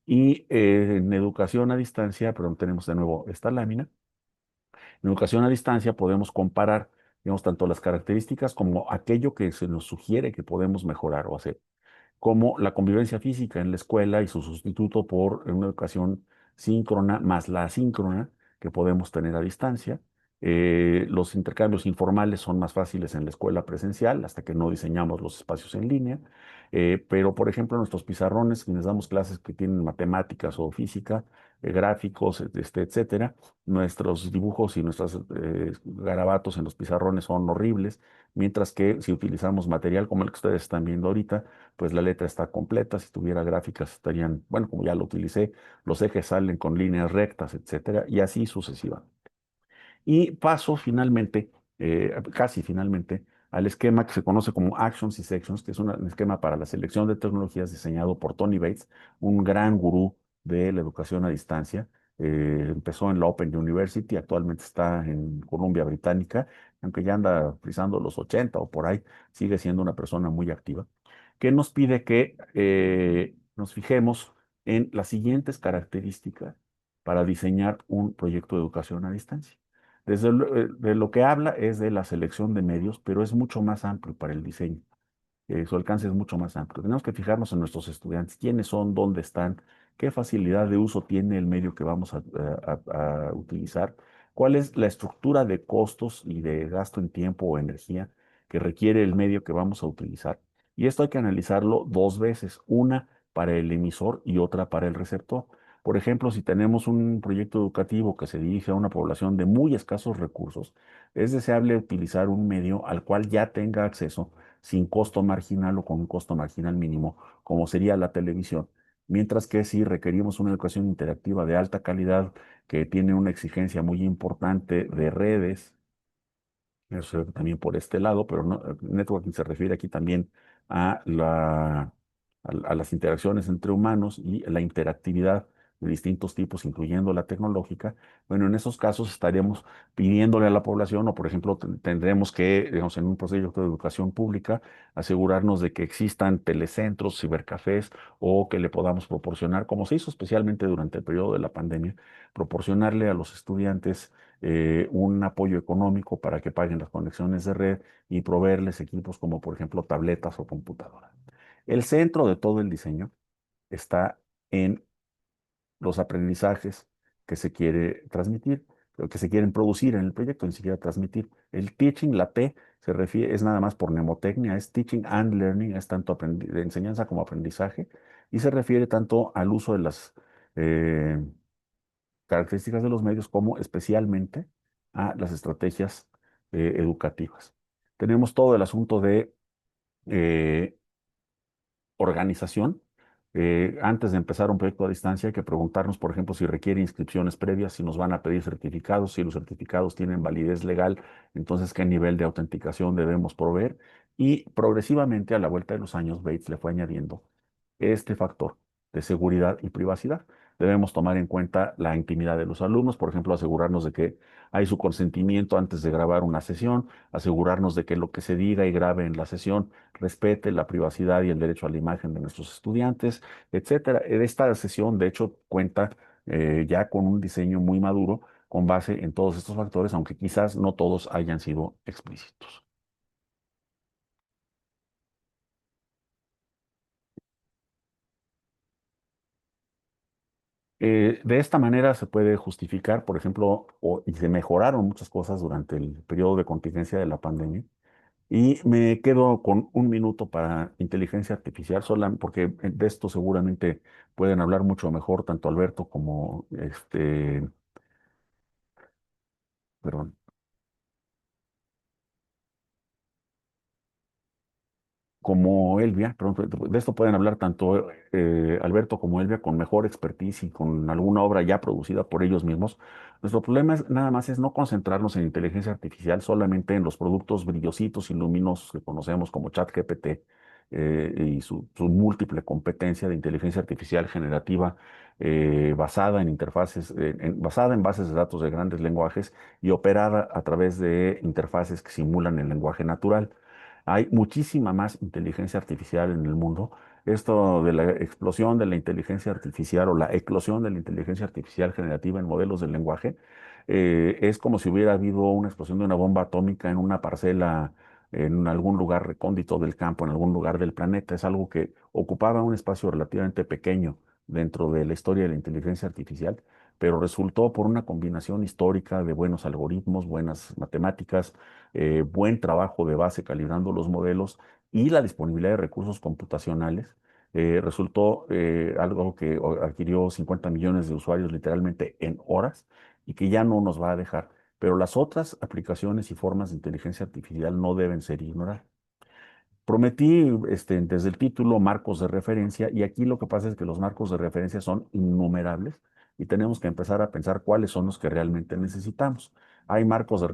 Y en educación a distancia, perdón, tenemos de nuevo esta lámina. En educación a distancia podemos comparar, digamos, tanto las características como aquello que se nos sugiere que podemos mejorar o hacer, como la convivencia física en la escuela y su sustituto por una educación síncrona más la asíncrona que podemos tener a distancia. Los intercambios informales son más fáciles en la escuela presencial hasta que no diseñamos los espacios en línea. Pero, por ejemplo, nuestros pizarrones, quienes damos clases que tienen matemáticas o física, gráficos, etcétera, nuestros dibujos y nuestros garabatos en los pizarrones son horribles, mientras que si utilizamos material como el que ustedes están viendo ahorita, pues la letra está completa. Si tuviera gráficas estarían, bueno, como ya lo utilicé, los ejes salen con líneas rectas, etcétera, y así sucesivamente. Y paso finalmente, casi finalmente, al esquema que se conoce como Actions y Sections, que es un esquema para la selección de tecnologías diseñado por Tony Bates, un gran gurú de la educación a distancia. Empezó en la Open University, actualmente está en Columbia Británica, aunque ya anda pisando los 80 o por ahí, sigue siendo una persona muy activa, que nos pide que nos fijemos en las siguientes características para diseñar un proyecto de educación a distancia. De lo que habla es de la selección de medios, pero es mucho más amplio para el diseño. Su alcance es mucho más amplio. Tenemos que fijarnos en nuestros estudiantes, quiénes son, dónde están, qué facilidad de uso tiene el medio que vamos a utilizar, cuál es la estructura de costos y de gasto en tiempo o energía que requiere el medio que vamos a utilizar. Y esto hay que analizarlo dos veces, una para el emisor y otra para el receptor. Por ejemplo, si tenemos un proyecto educativo que se dirige a una población de muy escasos recursos, es deseable utilizar un medio al cual ya tenga acceso sin costo marginal o con un costo marginal mínimo, como sería la televisión. Mientras que si requerimos una educación interactiva de alta calidad que tiene una exigencia muy importante de redes, eso también por este lado, pero networking se refiere aquí también a a las interacciones entre humanos y la interactividad de distintos tipos, incluyendo la tecnológica, bueno, en esos casos estaríamos pidiéndole a la población, o por ejemplo, tendremos que, digamos, en un proyecto de educación pública, asegurarnos de que existan telecentros, cibercafés, o que le podamos proporcionar, como se hizo especialmente durante el periodo de la pandemia, proporcionarle a los estudiantes un apoyo económico para que paguen las conexiones de red y proveerles equipos como, por ejemplo, tabletas o computadoras. El centro de todo el diseño está en los aprendizajes que se quiere transmitir, o que se quieren producir en el proyecto, ni siquiera transmitir. El teaching, la T, se refiere, es nada más por mnemotecnia, es teaching and learning, es tanto de enseñanza como aprendizaje, y se refiere tanto al uso de las eh, características de los medios como especialmente a las estrategias educativas. Tenemos todo el asunto de eh, organización. Antes de empezar un proyecto a distancia, hay que preguntarnos, por ejemplo, si requiere inscripciones previas, si nos van a pedir certificados, si los certificados tienen validez legal, entonces qué nivel de autenticación debemos proveer. Y progresivamente, a la vuelta de los años, Bates le fue añadiendo este factor de seguridad y privacidad. Debemos tomar en cuenta la intimidad de los alumnos, por ejemplo, asegurarnos de que hay su consentimiento antes de grabar una sesión, asegurarnos de que lo que se diga y grabe en la sesión respete la privacidad y el derecho a la imagen de nuestros estudiantes, etcétera. Esta sesión, de hecho, cuenta ya con un diseño muy maduro con base en todos estos factores, aunque quizás no todos hayan sido explícitos. De esta manera se puede justificar, por ejemplo, y se mejoraron muchas cosas durante el periodo de contingencia de la pandemia. Y me quedo con un minuto para inteligencia artificial, sola, porque de esto seguramente pueden hablar mucho mejor tanto Alberto como perdón, como Elvia. Pronto, de esto pueden hablar tanto Alberto como Elvia con mejor expertise y con alguna obra ya producida por ellos mismos. Nuestro problema es nada más es no concentrarnos en inteligencia artificial solamente en los productos brillositos y luminosos que conocemos como ChatGPT y su múltiple competencia de inteligencia artificial generativa basada en interfaces, basada en bases de datos de grandes lenguajes y operada a través de interfaces que simulan el lenguaje natural. Hay muchísima más inteligencia artificial en el mundo. Esto de la explosión de la inteligencia artificial o la eclosión de la inteligencia artificial generativa en modelos del lenguaje es como si hubiera habido una explosión de una bomba atómica en una parcela, en algún lugar recóndito del campo, en algún lugar del planeta. Es algo que ocupaba un espacio relativamente pequeño dentro de la historia de la inteligencia artificial, pero resultó por una combinación histórica de buenos algoritmos, buenas matemáticas, buen trabajo de base calibrando los modelos y la disponibilidad de recursos computacionales, resultó algo que adquirió 50 millones de usuarios literalmente en horas y que ya no nos va a dejar. Pero las otras aplicaciones y formas de inteligencia artificial no deben ser ignoradas. Prometí desde el título marcos de referencia y aquí lo que pasa es que los marcos de referencia son innumerables y tenemos que empezar a pensar cuáles son los que realmente necesitamos. Hay marcos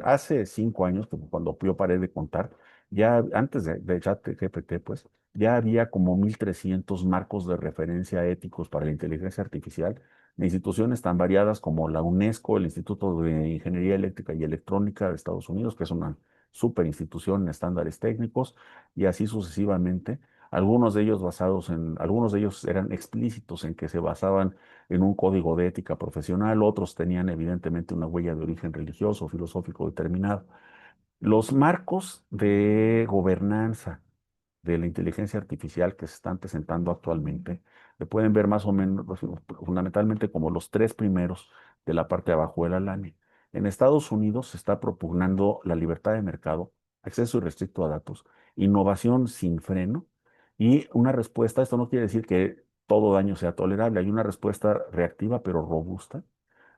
hace 5 años, cuando yo paré de contar, ya antes de ChatGPT, pues, ya había como 1.300 marcos de referencia éticos para la inteligencia artificial de instituciones tan variadas como la UNESCO, el Instituto de Ingeniería Eléctrica y Electrónica de Estados Unidos, que es una super institución en estándares técnicos, y así sucesivamente. Algunos de ellos eran explícitos en que se basaban en un código de ética profesional, otros tenían evidentemente una huella de origen religioso o filosófico determinado. Los marcos de gobernanza de la inteligencia artificial que se están presentando actualmente, se pueden ver más o menos fundamentalmente como los tres primeros de la parte de abajo de la lámina. En Estados Unidos se está propugnando la libertad de mercado, acceso irrestricto a datos, innovación sin freno y una respuesta. Esto no quiere decir que todo daño sea tolerable, hay una respuesta reactiva pero robusta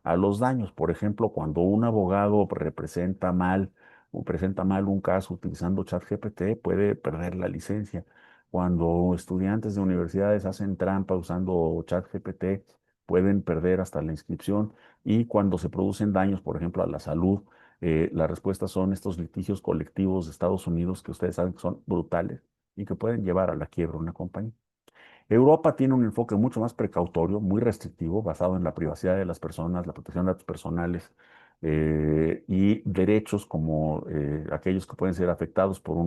a los daños. Por ejemplo, cuando un abogado representa mal o presenta mal un caso utilizando ChatGPT, puede perder la licencia. Cuando estudiantes de universidades hacen trampa usando ChatGPT, pueden perder hasta la inscripción. Y cuando se producen daños, por ejemplo, a la salud, la respuesta son estos litigios colectivos de Estados Unidos que ustedes saben que son brutales y que pueden llevar a la quiebra una compañía. Europa tiene un enfoque mucho más precautorio, muy restrictivo, basado en la privacidad de las personas, la protección de datos personales y derechos como aquellos que pueden ser afectados por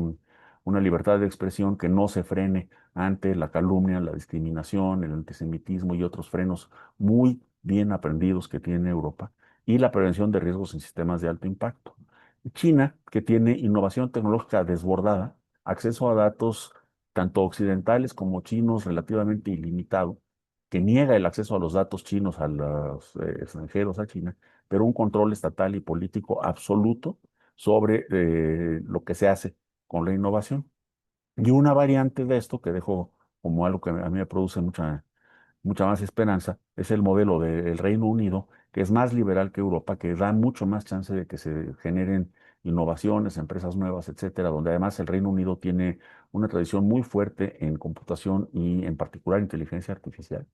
una libertad de expresión que no se frene ante la calumnia, la discriminación, el antisemitismo y otros frenos muy bien aprendidos que tiene Europa, y la prevención de riesgos en sistemas de alto impacto. China, que tiene innovación tecnológica desbordada, acceso a datos tanto occidentales como chinos relativamente ilimitado, que niega el acceso a los datos chinos a los extranjeros a China, pero un control estatal y político absoluto sobre lo que se hace con la innovación. Y una variante de esto que dejo como algo que a mí me produce mucha más esperanza, es el modelo del Reino Unido, que es más liberal que Europa, que da mucho más chance de que se generen innovaciones, empresas nuevas, etcétera, donde además el Reino Unido tiene una tradición muy fuerte en computación y en particular inteligencia artificial.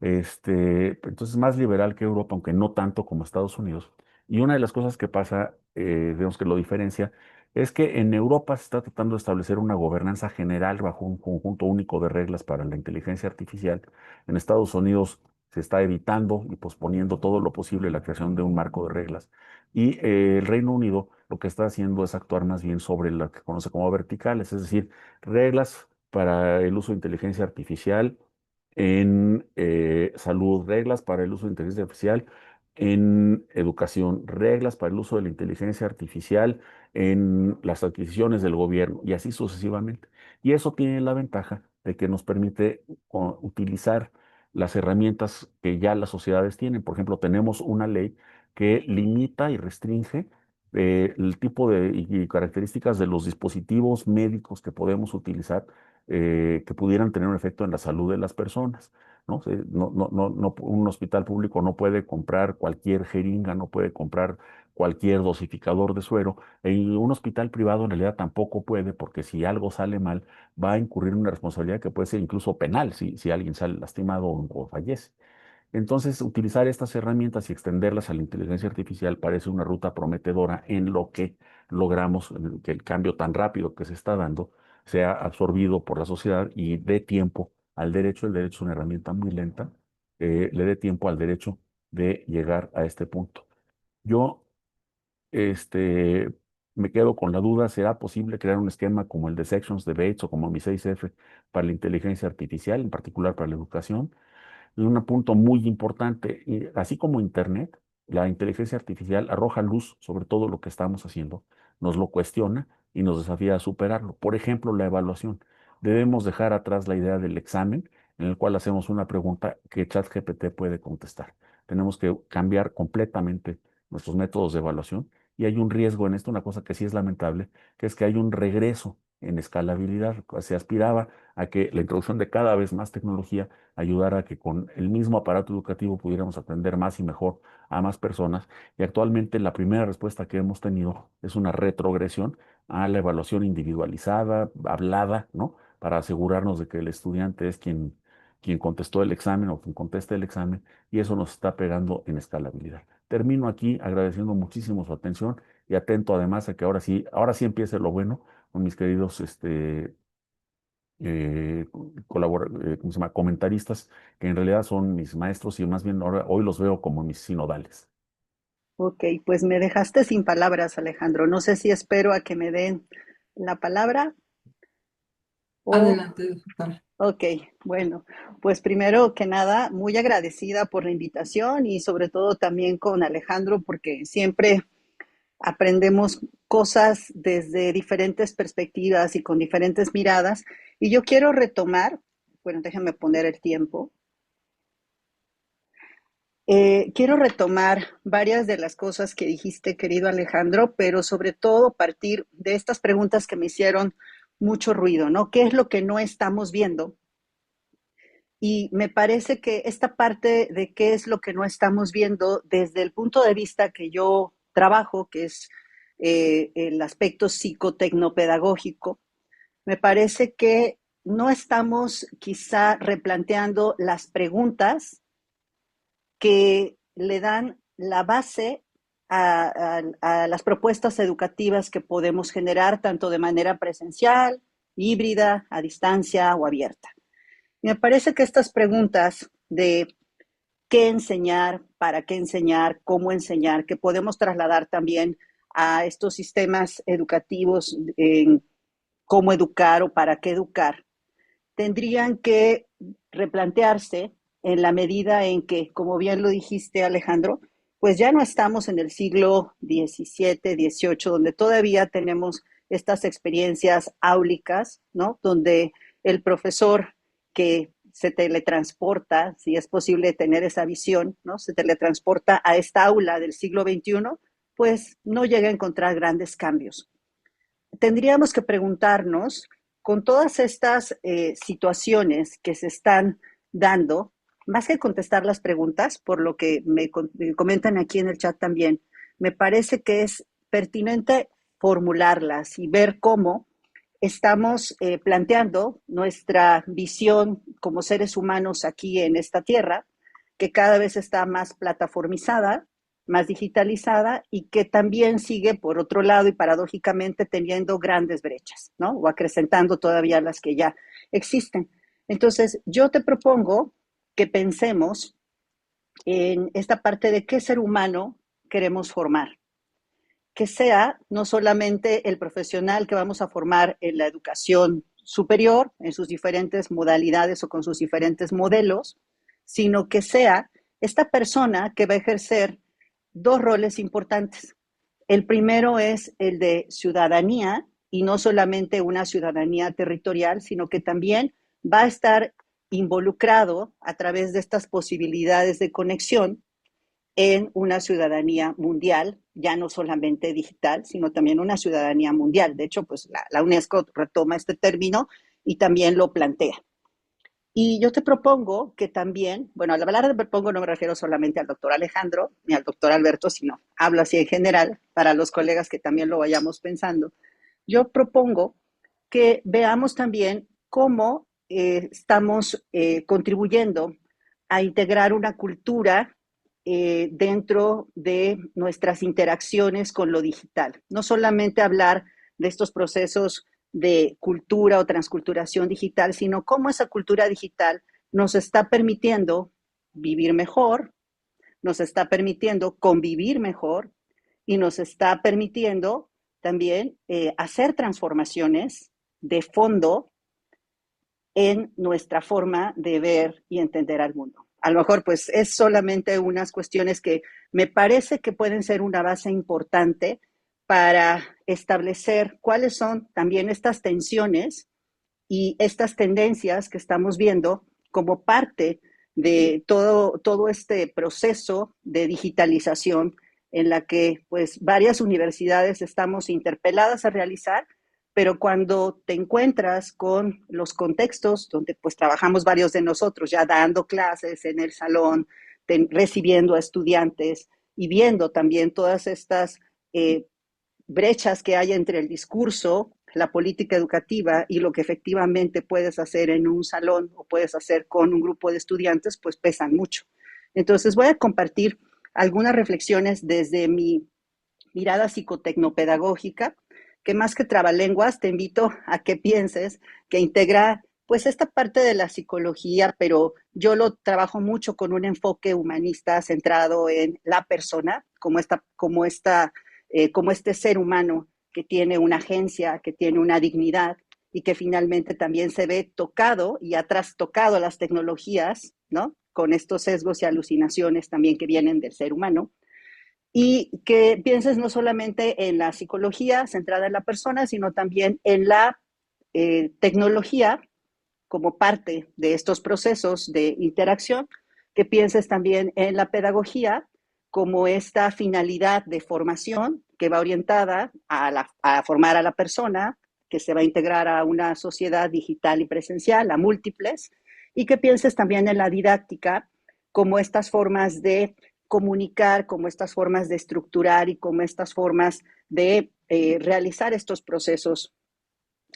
Entonces, más liberal que Europa, aunque no tanto como Estados Unidos. Y una de las cosas que pasa, digamos que lo diferencia, es que en Europa se está tratando de establecer una gobernanza general bajo un conjunto único de reglas para la inteligencia artificial. En Estados Unidos se está evitando y posponiendo todo lo posible la creación de un marco de reglas. Y el Reino Unido lo que está haciendo es actuar más bien sobre lo que conoce como verticales, es decir, reglas para el uso de inteligencia artificial en salud, reglas para el uso de inteligencia artificial, en educación, reglas para el uso de la inteligencia artificial, en las adquisiciones del gobierno y así sucesivamente. Y eso tiene la ventaja de que nos permite utilizar las herramientas que ya las sociedades tienen. Por ejemplo, tenemos una ley que limita y restringe el tipo de y características de los dispositivos médicos que podemos utilizar que pudieran tener un efecto en la salud de las personas. ¿No? Un hospital público no puede comprar cualquier jeringa, no puede comprar cualquier dosificador de suero, y un hospital privado en realidad tampoco puede, porque si algo sale mal, va a incurrir en una responsabilidad que puede ser incluso penal si alguien sale lastimado o fallece. Entonces, utilizar estas herramientas y extenderlas a la inteligencia artificial parece una ruta prometedora en lo que logramos que el cambio tan rápido que se está dando sea absorbido por la sociedad y dé tiempo al derecho. El derecho es una herramienta muy lenta, le dé tiempo al derecho de llegar a este punto. Yo, este, me quedo con la duda, ¿será posible crear un esquema como el de Sections de Bates o como mi 6F para la inteligencia artificial, en particular para la educación? Es un punto muy importante. Y así como Internet, la inteligencia artificial arroja luz sobre todo lo que estamos haciendo, nos lo cuestiona y nos desafía a superarlo. Por ejemplo, la evaluación. Debemos dejar atrás la idea del examen en el cual hacemos una pregunta que ChatGPT puede contestar. Tenemos que cambiar completamente nuestros métodos de evaluación y hay un riesgo en esto, una cosa que sí es lamentable, que es que hay un regreso en escalabilidad. Se aspiraba a que la introducción de cada vez más tecnología ayudar a que con el mismo aparato educativo pudiéramos atender más y mejor a más personas. Y actualmente la primera respuesta que hemos tenido es una retrogresión a la evaluación individualizada, hablada, ¿no? Para asegurarnos de que el estudiante es quien contestó el examen o quien conteste el examen, y eso nos está pegando en escalabilidad. Termino aquí agradeciendo muchísimo su atención y atento además a que ahora sí empiece lo bueno con mis queridos ¿cómo se llama? Comentaristas, que en realidad son mis maestros y más bien ahora, hoy los veo como mis sinodales. Ok, pues me dejaste sin palabras, Alejandro. No sé si espero a que me den la palabra o... Adelante, doctora. Ok, bueno, pues primero que nada, muy agradecida por la invitación y sobre todo también con Alejandro porque siempre aprendemos cosas desde diferentes perspectivas y con diferentes miradas. Y yo quiero retomar, bueno, déjenme poner el tiempo. Quiero retomar varias de las cosas que dijiste, querido Alejandro, pero sobre todo partir de estas preguntas que me hicieron mucho ruido, ¿no? ¿Qué es lo que no estamos viendo? Y me parece que esta parte de qué es lo que no estamos viendo desde el punto de vista que yo trabajo, que es el aspecto psicotecnopedagógico, me parece que no estamos quizá replanteando las preguntas que le dan la base a las propuestas educativas que podemos generar tanto de manera presencial, híbrida, a distancia o abierta. Me parece que estas preguntas de qué enseñar, cómo enseñar, que podemos trasladar también a estos sistemas educativos en cómo educar o para qué educar, tendrían que replantearse en la medida en que, como bien lo dijiste, Alejandro, pues ya no estamos en el siglo XVII, XVIII, donde todavía tenemos estas experiencias áulicas, ¿no? Donde el profesor que se teletransporta, si es posible tener esa visión, ¿no? Se teletransporta a esta aula del siglo XXI, pues no llega a encontrar grandes cambios. Tendríamos que preguntarnos, con todas estas situaciones que se están dando, más que contestar las preguntas, por lo que me comentan aquí en el chat también, me parece que es pertinente formularlas y ver cómo estamos planteando nuestra visión como seres humanos aquí en esta tierra, que cada vez está más plataformizada, más digitalizada y que también sigue, por otro lado y paradójicamente, teniendo grandes brechas, ¿no? O acrecentando todavía las que ya existen. Entonces, yo te propongo que pensemos en esta parte de qué ser humano queremos formar, que sea no solamente el profesional que vamos a formar en la educación superior, en sus diferentes modalidades o con sus diferentes modelos, sino que sea esta persona que va a ejercer dos roles importantes. El primero es el de ciudadanía, y no solamente una ciudadanía territorial, sino que también va a estar involucrado a través de estas posibilidades de conexión en una ciudadanía mundial, ya no solamente digital, sino también una ciudadanía mundial. De hecho, pues la UNESCO retoma este término y también lo plantea. Y yo te propongo que también, bueno, al hablar de propongo no me refiero solamente al doctor Alejandro ni al doctor Alberto, sino hablo así en general para los colegas que también lo vayamos pensando. Yo propongo que veamos también cómo estamos contribuyendo a integrar una cultura dentro de nuestras interacciones con lo digital. No solamente hablar de estos procesos de cultura o transculturación digital, sino cómo esa cultura digital nos está permitiendo vivir mejor, nos está permitiendo convivir mejor y nos está permitiendo también hacer transformaciones de fondo en nuestra forma de ver y entender al mundo. A lo mejor pues es solamente unas cuestiones que me parece que pueden ser una base importante para establecer cuáles son también estas tensiones y estas tendencias que estamos viendo como parte de todo este proceso de digitalización en la que pues varias universidades estamos interpeladas a realizar, pero cuando te encuentras con los contextos donde pues trabajamos varios de nosotros ya dando clases en el salón, recibiendo a estudiantes y viendo también todas estas brechas que hay entre el discurso, la política educativa y lo que efectivamente puedes hacer en un salón o puedes hacer con un grupo de estudiantes, pues pesan mucho. Entonces voy a compartir algunas reflexiones desde mi mirada psicotecnopedagógica, que más que trabalenguas te invito a que pienses que integra pues esta parte de la psicología, pero yo lo trabajo mucho con un enfoque humanista centrado en la persona, como este ser humano que tiene una agencia, que tiene una dignidad y que finalmente también se ve tocado y ha trastocado las tecnologías, ¿no? Con estos sesgos y alucinaciones también que vienen del ser humano. Y que pienses no solamente en la psicología centrada en la persona, sino también en la tecnología como parte de estos procesos de interacción, que pienses también en la pedagogía como esta finalidad de formación que va orientada a formar a la persona, que se va a integrar a una sociedad digital y presencial, a múltiples, y que pienses también en la didáctica como estas formas de comunicar, como estas formas de estructurar y como estas formas de realizar estos procesos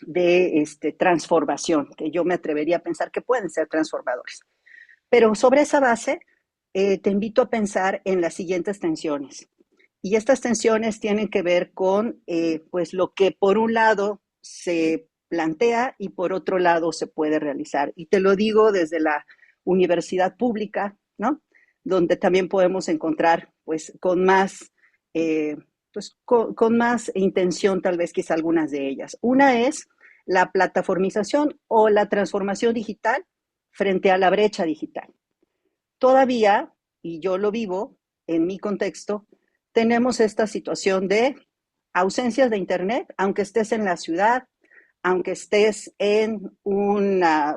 de transformación, que yo me atrevería a pensar que pueden ser transformadores. Pero sobre esa base, te invito a pensar en las siguientes tensiones. Y estas tensiones tienen que ver con pues lo que por un lado se plantea y por otro lado se puede realizar. Y te lo digo desde la universidad pública, ¿no? Donde también podemos encontrar, pues, con más intención, tal vez, quizá algunas de ellas. Una es la plataformización o la transformación digital frente a la brecha digital. Todavía, y yo lo vivo en mi contexto, tenemos esta situación de ausencias de Internet, aunque estés en la ciudad, aunque estés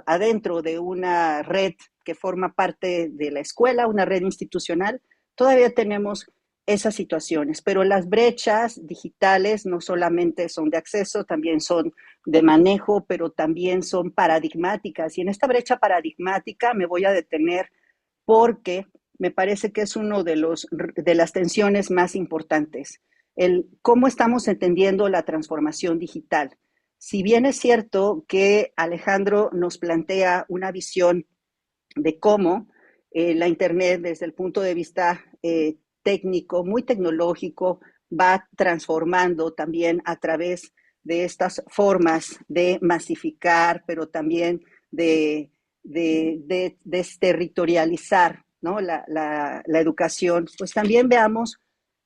adentro de una red que forma parte de la escuela, una red institucional, todavía tenemos esas situaciones, pero las brechas digitales no solamente son de acceso, también son de manejo, pero también son paradigmáticas. Y en esta brecha paradigmática me voy a detener porque me parece que es uno de las tensiones más importantes, el cómo estamos entendiendo la transformación digital. Si bien es cierto que Alejandro nos plantea una visión de cómo la Internet desde el punto de vista técnico, muy tecnológico, va transformando también a través de estas formas de masificar, pero también de desterritorializar, ¿no? la educación, pues también veamos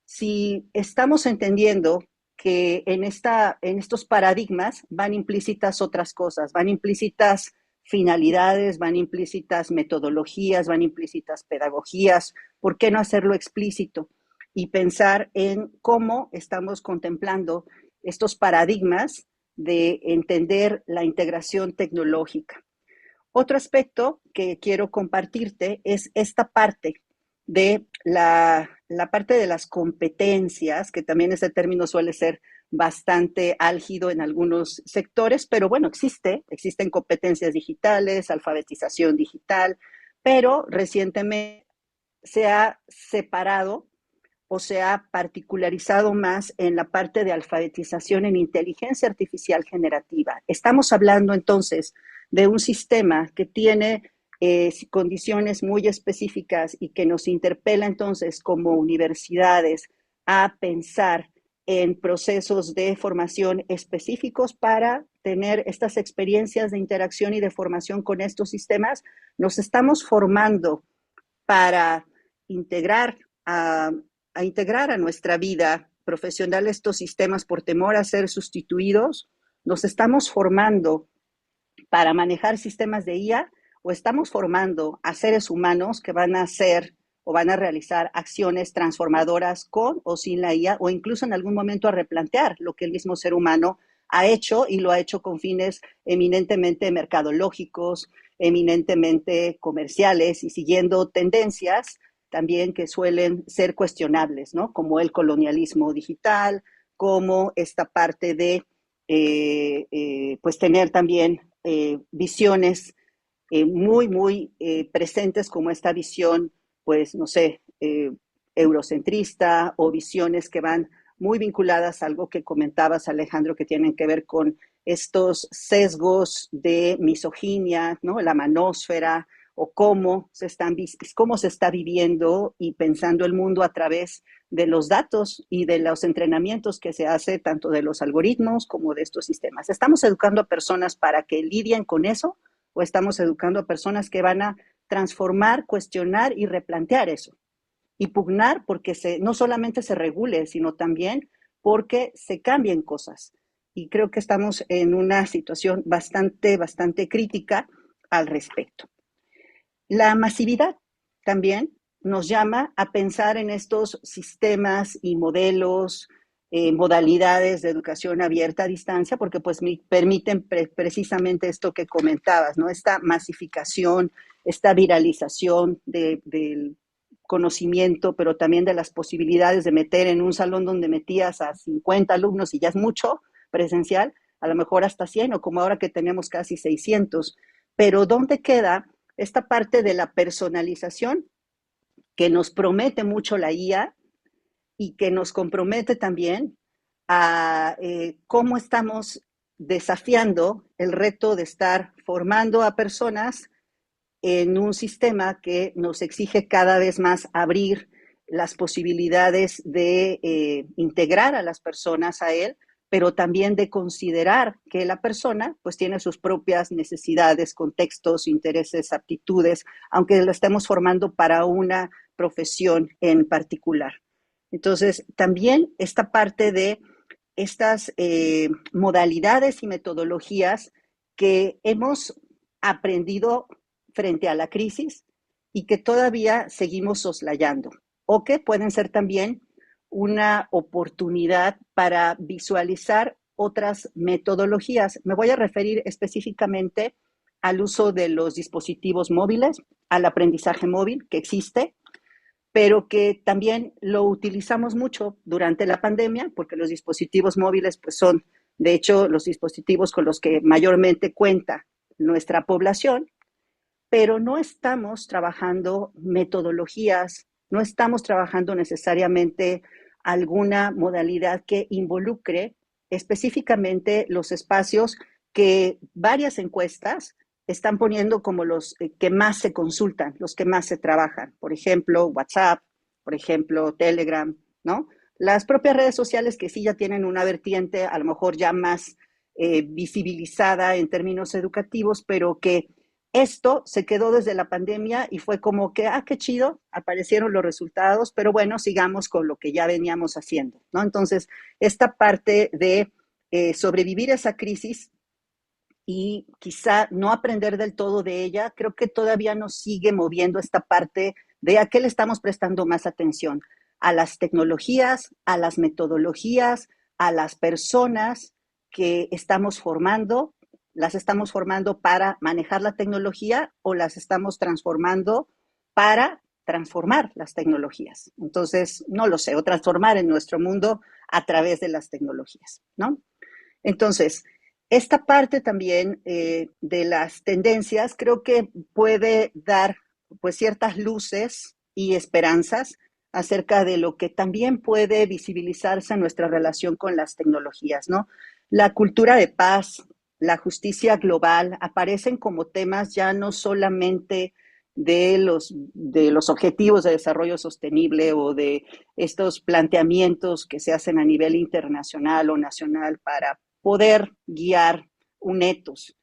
si estamos entendiendo que en estos paradigmas van implícitas otras cosas, van implícitas finalidades, van implícitas metodologías, van implícitas pedagogías. ¿Por qué no hacerlo explícito? Y pensar en cómo estamos contemplando estos paradigmas de entender la integración tecnológica. Otro aspecto que quiero compartirte es esta parte de la parte de las competencias, que también ese término suele ser bastante álgido en algunos sectores, pero bueno, existen competencias digitales, alfabetización digital, pero recientemente se ha separado o se ha particularizado más en la parte de alfabetización en inteligencia artificial generativa. Estamos hablando entonces de un sistema que tiene condiciones muy específicas y que nos interpela entonces como universidades a pensar en procesos de formación específicos para tener estas experiencias de interacción y de formación con estos sistemas. Nos estamos formando para integrar a integrar a nuestra vida profesional estos sistemas por temor a ser sustituidos. Nos estamos formando para manejar sistemas de IA o estamos formando a seres humanos que van a hacer o van a realizar acciones transformadoras con o sin la IA, o incluso en algún momento a replantear lo que el mismo ser humano ha hecho, y lo ha hecho con fines eminentemente mercadológicos, eminentemente comerciales y siguiendo tendencias también que suelen ser cuestionables, ¿no? Como el colonialismo digital, como esta parte de pues tener también visiones muy presentes, como esta visión, pues, no sé, eurocentrista, o visiones que van muy vinculadas a algo que comentabas, Alejandro, que tienen que ver con estos sesgos de misoginia, ¿no? La manósfera, o cómo se está viviendo y pensando el mundo a través de los datos y de los entrenamientos que se hace tanto de los algoritmos como de estos sistemas. ¿Estamos educando a personas para que lidien con eso, o estamos educando a personas que van a transformar, cuestionar y replantear eso? Y pugnar porque no solamente se regule, sino también porque se cambien cosas. Y creo que estamos en una situación bastante crítica al respecto. La masividad también nos llama a pensar en estos sistemas y modelos, modalidades de educación abierta a distancia, porque pues permiten precisamente esto que comentabas, ¿no? Esta masificación, esta viralización del conocimiento, pero también de las posibilidades de meter en un salón donde metías a 50 alumnos y ya es mucho presencial, a lo mejor hasta 100, o como ahora que tenemos casi 600. Pero ¿dónde queda esta parte de la personalización que nos promete mucho la IA y que nos compromete también a cómo estamos desafiando el reto de estar formando a personas en un sistema que nos exige cada vez más abrir las posibilidades de integrar a las personas a él, pero también de considerar que la persona pues tiene sus propias necesidades, contextos, intereses, aptitudes, aunque lo estemos formando para una profesión en particular. Entonces, también esta parte de estas modalidades y metodologías que hemos aprendido frente a la crisis y que todavía seguimos soslayando, o que pueden ser también una oportunidad para visualizar otras metodologías. Me voy a referir específicamente al uso de los dispositivos móviles, al aprendizaje móvil que existe, pero que también lo utilizamos mucho durante la pandemia, porque los dispositivos móviles pues son, de hecho, los dispositivos con los que mayormente cuenta nuestra población, pero no estamos trabajando metodologías, no estamos trabajando necesariamente alguna modalidad que involucre específicamente los espacios que varias encuestas están poniendo como los que más se consultan, los que más se trabajan. Por ejemplo, WhatsApp, por ejemplo, Telegram, ¿no? Las propias redes sociales que sí ya tienen una vertiente a lo mejor ya más visibilizada en términos educativos, pero que esto se quedó desde la pandemia y fue como que, qué chido, aparecieron los resultados, pero bueno, sigamos con lo que ya veníamos haciendo, ¿no? Entonces, esta parte de sobrevivir a esa crisis y quizá no aprender del todo de ella, creo que todavía nos sigue moviendo esta parte de a qué le estamos prestando más atención, a las tecnologías, a las metodologías, a las personas que estamos formando, las estamos formando para manejar la tecnología o las estamos transformando para transformar las tecnologías. Entonces, no lo sé, o transformar en nuestro mundo a través de las tecnologías, ¿no? Entonces, esta parte también de las tendencias creo que puede dar pues ciertas luces y esperanzas acerca de lo que también puede visibilizarse en nuestra relación con las tecnologías, ¿no? La cultura de paz, la justicia global aparecen como temas ya no solamente de los objetivos de desarrollo sostenible o de estos planteamientos que se hacen a nivel internacional o nacional para poder guiar un etos,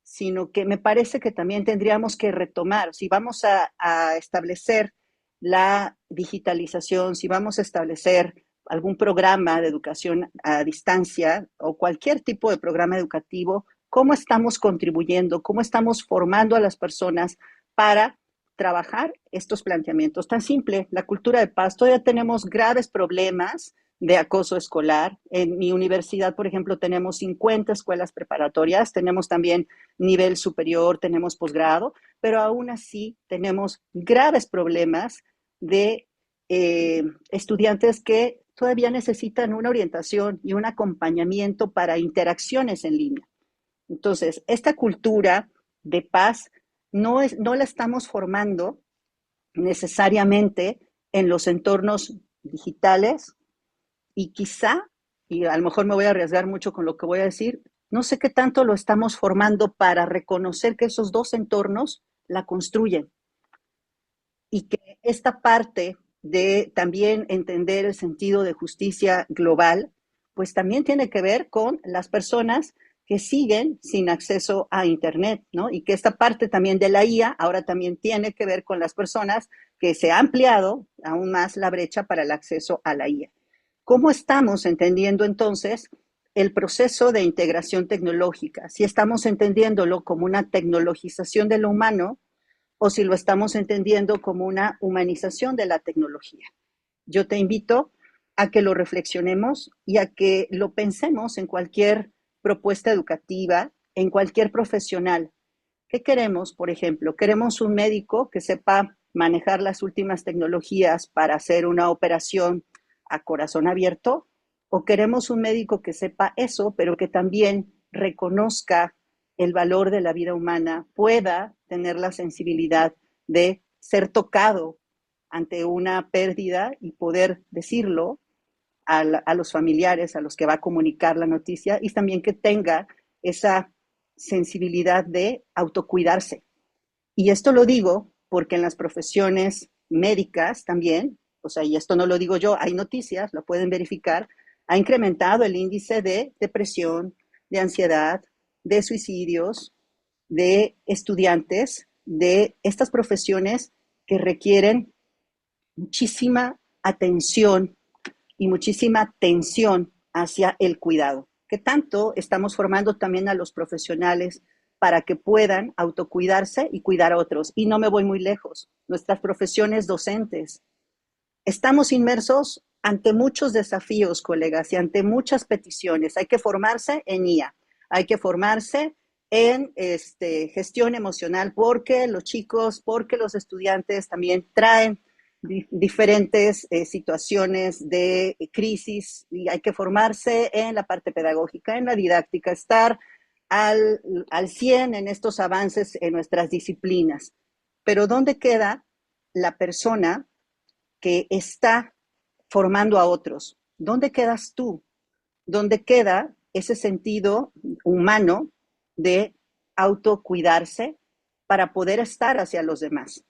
sino que me parece que también tendríamos que retomar, si vamos a establecer la digitalización, si vamos a establecer algún programa de educación a distancia o cualquier tipo de programa educativo, cómo estamos contribuyendo, cómo estamos formando a las personas para trabajar estos planteamientos. Tan simple, la cultura de paz. Todavía tenemos graves problemas de acoso escolar. En mi universidad, por ejemplo, tenemos 50 escuelas preparatorias, tenemos también nivel superior, tenemos posgrado, pero aún así tenemos graves problemas de estudiantes que todavía necesitan una orientación y un acompañamiento para interacciones en línea. Entonces, esta cultura de paz no la estamos formando necesariamente en los entornos digitales y quizá, y a lo mejor me voy a arriesgar mucho con lo que voy a decir, no sé qué tanto lo estamos formando para reconocer que esos dos entornos la construyen y que esta parte de también entender el sentido de justicia global, pues también tiene que ver con las personas que siguen sin acceso a Internet, ¿no? Y que esta parte también de la IA ahora también tiene que ver con las personas que se ha ampliado aún más la brecha para el acceso a la IA. ¿Cómo estamos entendiendo entonces el proceso de integración tecnológica? Si estamos entendiéndolo como una tecnologización de lo humano o si lo estamos entendiendo como una humanización de la tecnología. Yo te invito a que lo reflexionemos y a que lo pensemos en cualquier propuesta educativa, en cualquier profesional. ¿Qué queremos, por ejemplo? ¿Queremos un médico que sepa manejar las últimas tecnologías para hacer una operación a corazón abierto? ¿O queremos un médico que sepa eso, pero que también reconozca el valor de la vida humana, pueda tener la sensibilidad de ser tocado ante una pérdida y poder decirlo a los familiares a los que va a comunicar la noticia y también que tenga esa sensibilidad de autocuidarse? Y esto lo digo porque en las profesiones médicas también, o sea, y esto no lo digo yo, hay noticias, lo pueden verificar, ha incrementado el índice de depresión, de ansiedad, de suicidios, de estudiantes, de estas profesiones que requieren muchísima atención y muchísima atención hacia el cuidado. ¿Qué tanto estamos formando también a los profesionales para que puedan autocuidarse y cuidar a otros? Y no me voy muy lejos. Nuestras profesiones docentes. Estamos inmersos ante muchos desafíos, colegas, y ante muchas peticiones. Hay que formarse en IA, hay que formarse en gestión emocional, porque los chicos, porque los estudiantes también traen diferentes situaciones de crisis, y hay que formarse en la parte pedagógica, en la didáctica, estar al 100 en estos avances en nuestras disciplinas. Pero ¿dónde queda la persona que está formando a otros? ¿Dónde quedas tú? ¿Dónde queda ese sentido humano de autocuidarse para poder estar hacia los demás?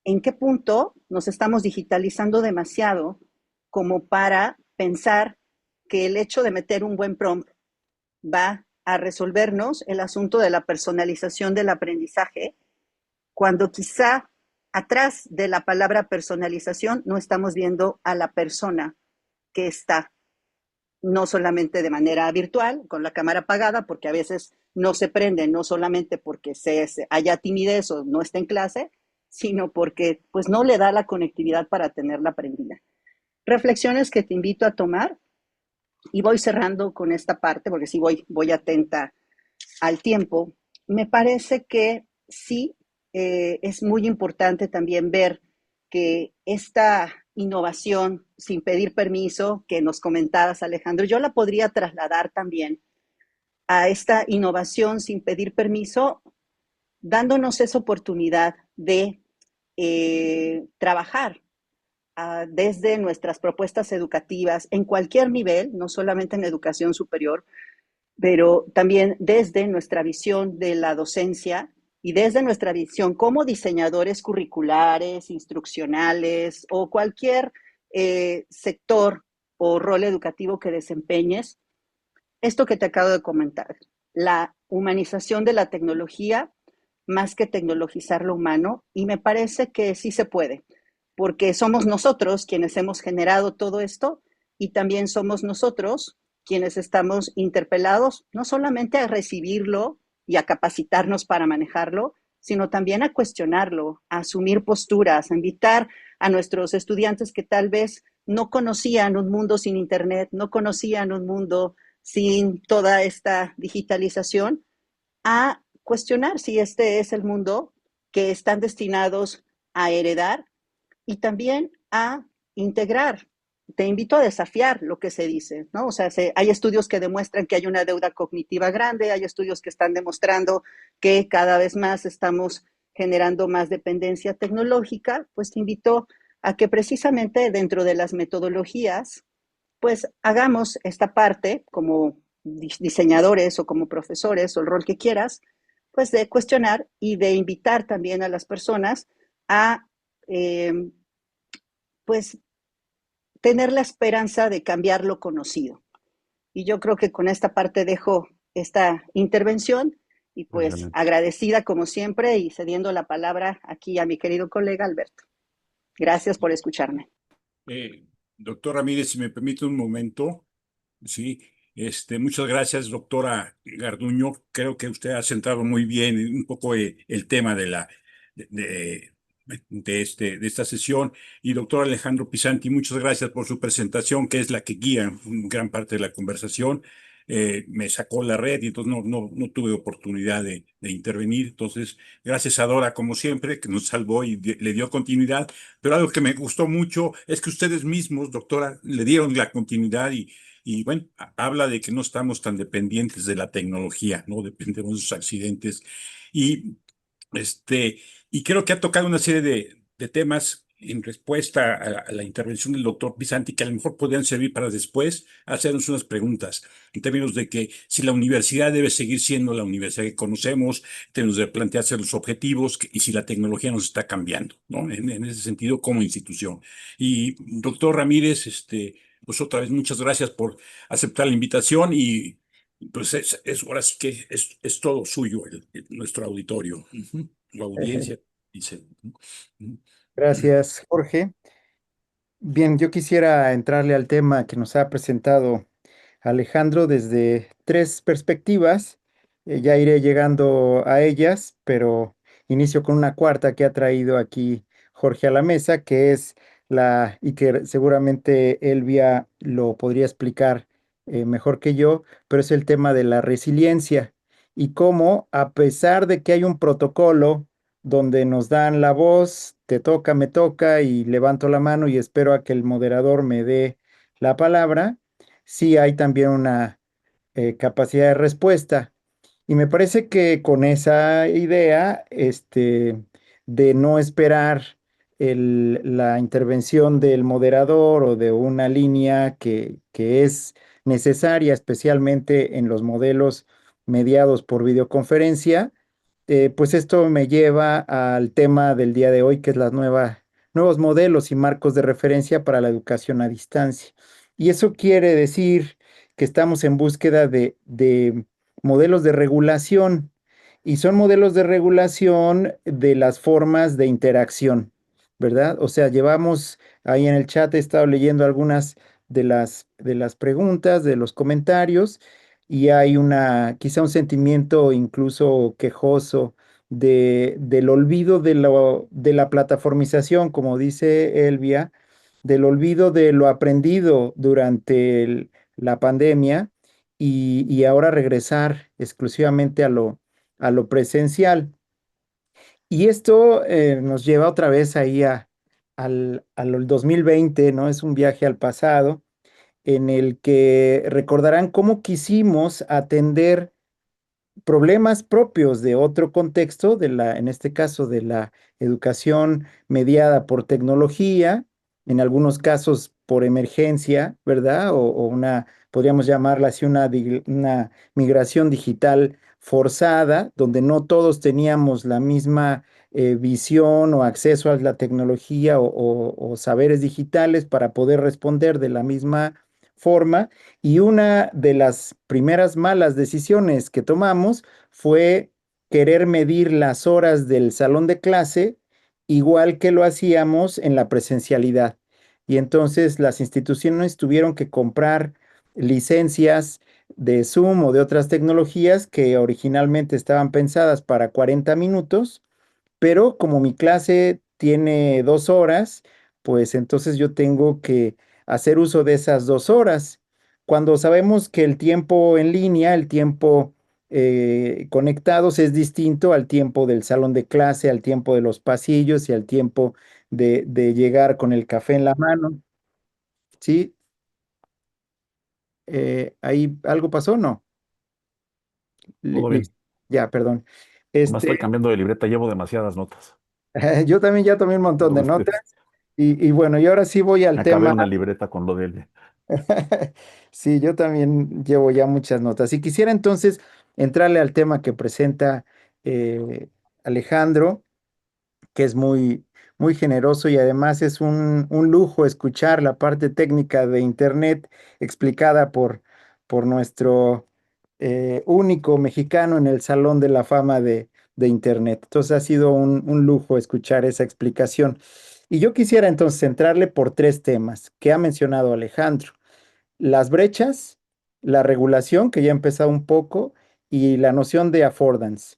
¿En qué punto nos estamos digitalizando demasiado como para pensar que el hecho de meter un buen prompt va a resolvernos el asunto de la personalización del aprendizaje, cuando quizá atrás de la palabra personalización no estamos viendo a la persona que está, no solamente de manera virtual, con la cámara apagada, porque a veces no se prende, no solamente porque haya timidez o no esté en clase, sino porque pues no le da la conectividad para tenerla prendida. Reflexiones que te invito a tomar, y voy cerrando con esta parte, porque sí voy atenta al tiempo. Me parece que sí es muy importante también ver que esta innovación sin pedir permiso que nos comentabas, Alejandro, yo la podría trasladar también a esta innovación sin pedir permiso, dándonos esa oportunidad de trabajar desde nuestras propuestas educativas en cualquier nivel, no solamente en educación superior, pero también desde nuestra visión de la docencia y desde nuestra visión como diseñadores curriculares, instruccionales o cualquier sector o rol educativo que desempeñes. Esto que te acabo de comentar, la humanización de la tecnología más que tecnologizar lo humano, y me parece que sí se puede, porque somos nosotros quienes hemos generado todo esto y también somos nosotros quienes estamos interpelados no solamente a recibirlo y a capacitarnos para manejarlo, sino también a cuestionarlo, a asumir posturas, a invitar a nuestros estudiantes que tal vez no conocían un mundo sin Internet, no conocían un mundo sin toda esta digitalización, a cuestionar si este es el mundo que están destinados a heredar y también a integrar. Te invito a desafiar lo que se dice, ¿no? O sea, hay estudios que demuestran que hay una deuda cognitiva grande, hay estudios que están demostrando que cada vez más estamos generando más dependencia tecnológica. Pues te invito a que precisamente dentro de las metodologías, pues hagamos esta parte como diseñadores o como profesores o el rol que quieras, pues de cuestionar y de invitar también a las personas a eh, pues tener la esperanza de cambiar lo conocido. Y yo creo que con esta parte dejo esta intervención y pues Excelente. agradecida como siempre y cediendo la palabra aquí a mi querido colega Alberto. Gracias por escucharme. Doctor Ramírez, si me permite un momento, sí, muchas gracias, doctora Garduño. Creo que usted ha centrado muy bien un poco el tema de, de, de esta sesión. Y doctor Alejandro Pisanti, muchas gracias por su presentación, que es la que guía gran parte de la conversación. Me sacó la red y entonces no tuve oportunidad de intervenir. Entonces, gracias a Dora, como siempre, que nos salvó y le dio continuidad. Pero algo que me gustó mucho es que ustedes mismos, doctora, le dieron la continuidad y bueno, habla de que no estamos tan dependientes de la tecnología, no dependemos de esos accidentes. Y, y creo que ha tocado una serie de temas en respuesta a la intervención del doctor Pisanti, que a lo mejor podrían servir para después hacernos unas preguntas, en términos de que si la universidad debe seguir siendo la universidad que conocemos, en términos de plantearse los objetivos y si la tecnología nos está cambiando, ¿no? En ese sentido, como institución. Y doctor Ramírez, Pues otra vez, muchas gracias por aceptar la invitación y pues ahora sí que es todo suyo nuestro auditorio, la audiencia, dice. Gracias, Jorge. Bien, yo quisiera entrarle al tema que nos ha presentado Alejandro desde tres perspectivas. Ya iré llegando a ellas, pero inicio con una cuarta que ha traído aquí Jorge a la mesa, que es y que seguramente Elvia lo podría explicar mejor que yo, pero es el tema de la resiliencia y cómo, a pesar de que hay un protocolo donde nos dan la voz, te toca, me toca y levanto la mano y espero a que el moderador me dé la palabra, sí hay también una capacidad de respuesta. Y me parece que con esa idea, de no esperar la intervención del moderador o de una línea que es necesaria, especialmente en los modelos mediados por videoconferencia, pues esto me lleva al tema del día de hoy, que es nuevos modelos y marcos de referencia para la educación a distancia. Y eso quiere decir que estamos en búsqueda de modelos de regulación, y son modelos de regulación de las formas de interacción, ¿verdad? O sea, llevamos ahí en el chat, he estado leyendo algunas de las preguntas, de los comentarios, y hay quizá un sentimiento incluso quejoso del olvido de la plataformización, como dice Elvia, del olvido de lo aprendido durante la pandemia, y ahora regresar exclusivamente a lo presencial. Y esto nos lleva otra vez ahí al 2020, ¿no? Es un viaje al pasado en el que recordarán cómo quisimos atender problemas propios de otro contexto, en este caso de la educación mediada por tecnología, en algunos casos por emergencia, ¿verdad? O podríamos llamarla así, una migración digital forzada, donde no todos teníamos la misma visión o acceso a la tecnología o saberes digitales para poder responder de la misma forma. Y una de las primeras malas decisiones que tomamos fue querer medir las horas del salón de clase igual que lo hacíamos en la presencialidad. Y entonces las instituciones tuvieron que comprar licencias de Zoom o de otras tecnologías que originalmente estaban pensadas para 40 minutos, pero como mi clase tiene 2 horas, pues entonces yo tengo que hacer uso de esas 2 horas. Cuando sabemos que el tiempo en línea, el tiempo conectados es distinto al tiempo del salón de clase, al tiempo de los pasillos y al tiempo de llegar con el café en la mano. ¿Sí? ¿Ahí algo pasó? No. Todo bien. Listo. Ya, perdón. Nomás estoy Este, cambiando de libreta, llevo demasiadas notas. yo también ya tomé un montón de notas. Entonces, Y bueno, y ahora sí voy al acabé tema. una libreta con lo de él. Sí, yo también llevo ya muchas notas. Y quisiera entonces entrarle al tema que presenta eh, Alejandro, que es muy, muy generoso, y además es un lujo escuchar la parte técnica de Internet explicada por nuestro único mexicano en el Salón de la Fama de Internet. Entonces ha sido un lujo escuchar esa explicación. Y yo quisiera entonces centrarle por tres temas que ha mencionado Alejandro: las brechas, la regulación, que ya he empezado un poco, y la noción de affordance.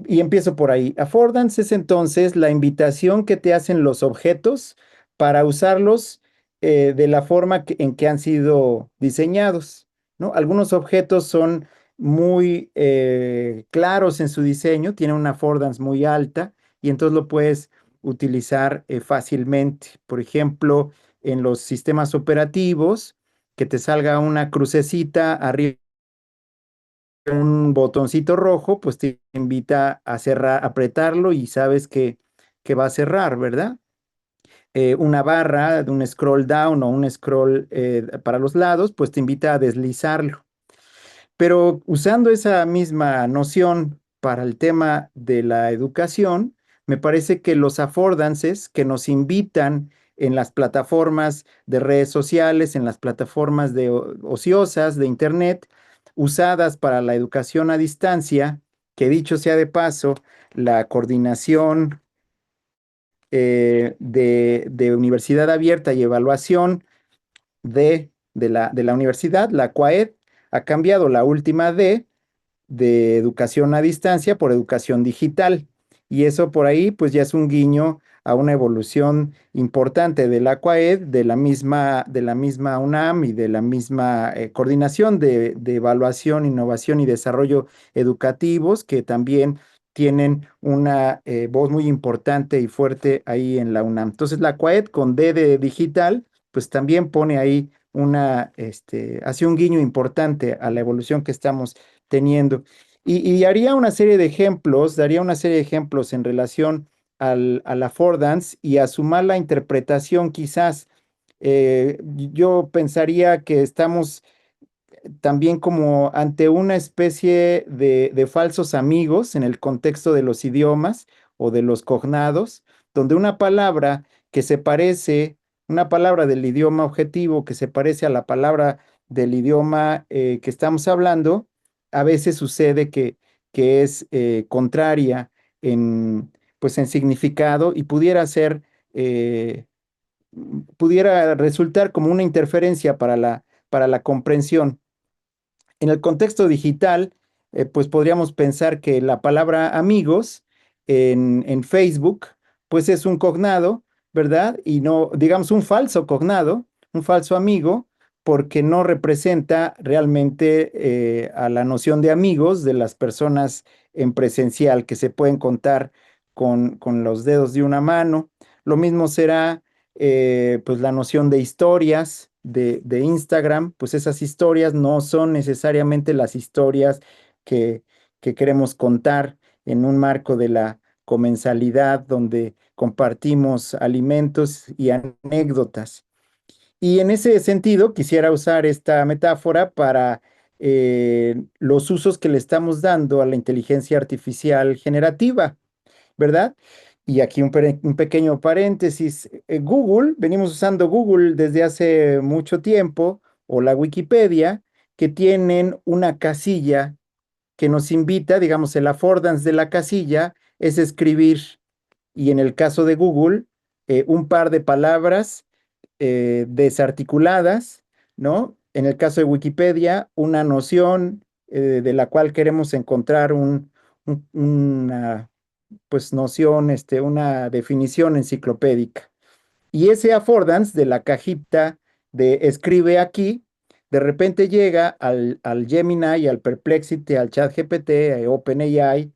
Y empiezo por ahí. Affordance es entonces la invitación que te hacen los objetos para usarlos de la forma en que han sido diseñados, ¿no? Algunos objetos son muy claros en su diseño, tienen una affordance muy alta y entonces lo puedes utilizar fácilmente. Por ejemplo, en los sistemas operativos, que te salga una crucecita arriba, un botoncito rojo, pues te invita a cerrar, apretarlo y sabes que va a cerrar, ¿verdad? Una barra de un scroll down o un scroll para los lados, pues te invita a deslizarlo. Pero usando esa misma noción para el tema de la educación, me parece que los affordances que nos invitan en las plataformas de redes sociales, en las plataformas ociosas de Internet, usadas para la educación a distancia, que dicho sea de paso, la coordinación de Universidad Abierta y Evaluación de la universidad, la CUAED, ha cambiado la última D de educación a distancia por educación digital. Y eso por ahí, pues ya es un guiño a una evolución importante de la CUAED, de la misma UNAM y de la misma coordinación de evaluación, innovación y desarrollo educativos, que también tienen una voz muy importante y fuerte ahí en la UNAM. Entonces la CUAED con D de digital, pues también pone ahí hace un guiño importante a la evolución que estamos teniendo. Y daría una serie de ejemplos en relación al affordance y a su mala interpretación, quizás. Yo pensaría que estamos también como ante una especie de falsos amigos en el contexto de los idiomas o de los cognados, donde una palabra que se parece, una palabra del idioma objetivo que se parece a la palabra del idioma que estamos hablando, a veces sucede que es contraria en, pues en significado y eh, pudiera resultar como una interferencia para la comprensión. En el contexto digital, pues podríamos pensar que la palabra amigos en Facebook, pues es un cognado, ¿verdad? Y no, digamos, un falso cognado, un falso amigo, porque no representa realmente a la noción de amigos de las personas en presencial que se pueden contar con los dedos de una mano. Lo mismo será pues la noción de historias de Instagram, pues esas historias no son necesariamente las historias que, que queremos contar en un marco de la comensalidad donde compartimos alimentos y anécdotas. Y en ese sentido, quisiera usar esta metáfora para los usos que le estamos dando a la inteligencia artificial generativa, ¿verdad? Y aquí un pequeño paréntesis. Google, venimos usando Google desde hace mucho tiempo, o la Wikipedia, que tienen una casilla que nos invita, digamos, el affordance de la casilla es escribir, y en el caso de Google, un par de palabras desarticuladas, ¿no? En el caso de Wikipedia, una noción de la cual queremos encontrar una pues noción, una definición enciclopédica. Y ese affordance de la cajita de escribe aquí, de repente llega al Gemini, al Perplexity, al ChatGPT, a OpenAI,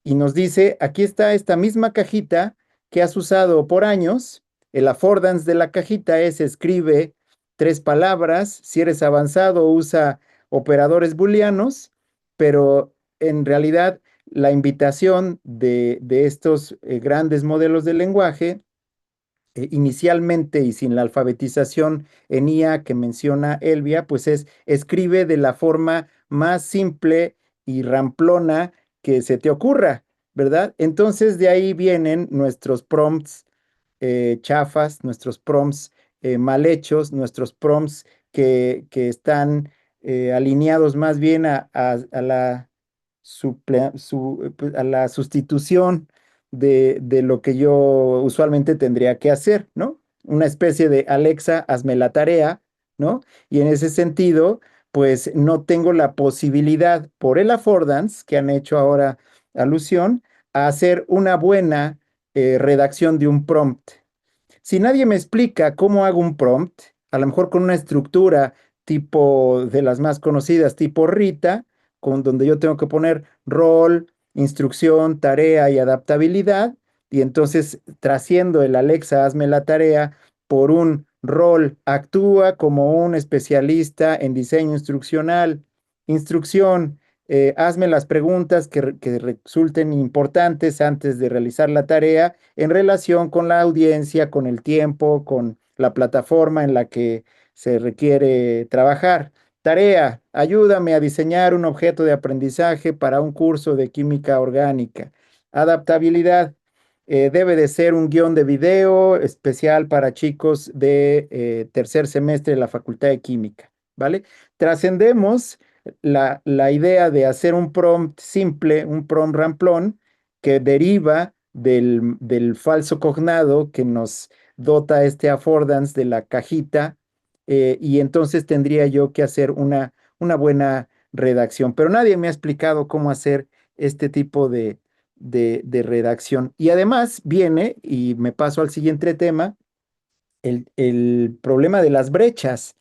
y nos dice, aquí está esta misma cajita que has usado por años. El affordance de la cajita es escribe 3 palabras. Si eres avanzado, usa operadores booleanos, pero en realidad la invitación de estos grandes modelos de lenguaje, inicialmente y sin la alfabetización en IA que menciona Elvia, pues es escribe de la forma más simple y ramplona que se te ocurra, ¿verdad? Entonces de ahí vienen nuestros prompts chafas, nuestros prompts mal hechos, nuestros prompts que están alineados más bien pues, a la sustitución de lo que yo usualmente tendría que hacer, ¿no? Una especie de Alexa, hazme la tarea, ¿no? Y en ese sentido, pues no tengo la posibilidad, por el affordance que han hecho ahora alusión, a hacer una buena redacción de un prompt. Si nadie me explica cómo hago un prompt, a lo mejor con una estructura tipo de las más conocidas, tipo Rita, con donde yo tengo que poner rol, instrucción, tarea y adaptabilidad, y entonces trasciendo el Alexa, hazme la tarea por un rol, actúa como un especialista en diseño instruccional, instrucción, hazme las preguntas que resulten importantes antes de realizar la tarea en relación con la audiencia, con el tiempo, con la plataforma en la que se requiere trabajar. Tarea, ayúdame a diseñar un objeto de aprendizaje para un curso de química orgánica. Adaptabilidad, debe de ser un guión de video especial para chicos de tercer semestre de la Facultad de Química, ¿vale? Trascendemos la idea de hacer un prompt simple, un prompt ramplón, que deriva del falso cognado que nos dota este affordance de la cajita, y entonces tendría yo que hacer una buena redacción, pero nadie me ha explicado cómo hacer este tipo de redacción. Y además viene, y me paso al siguiente tema, el problema de las brechas.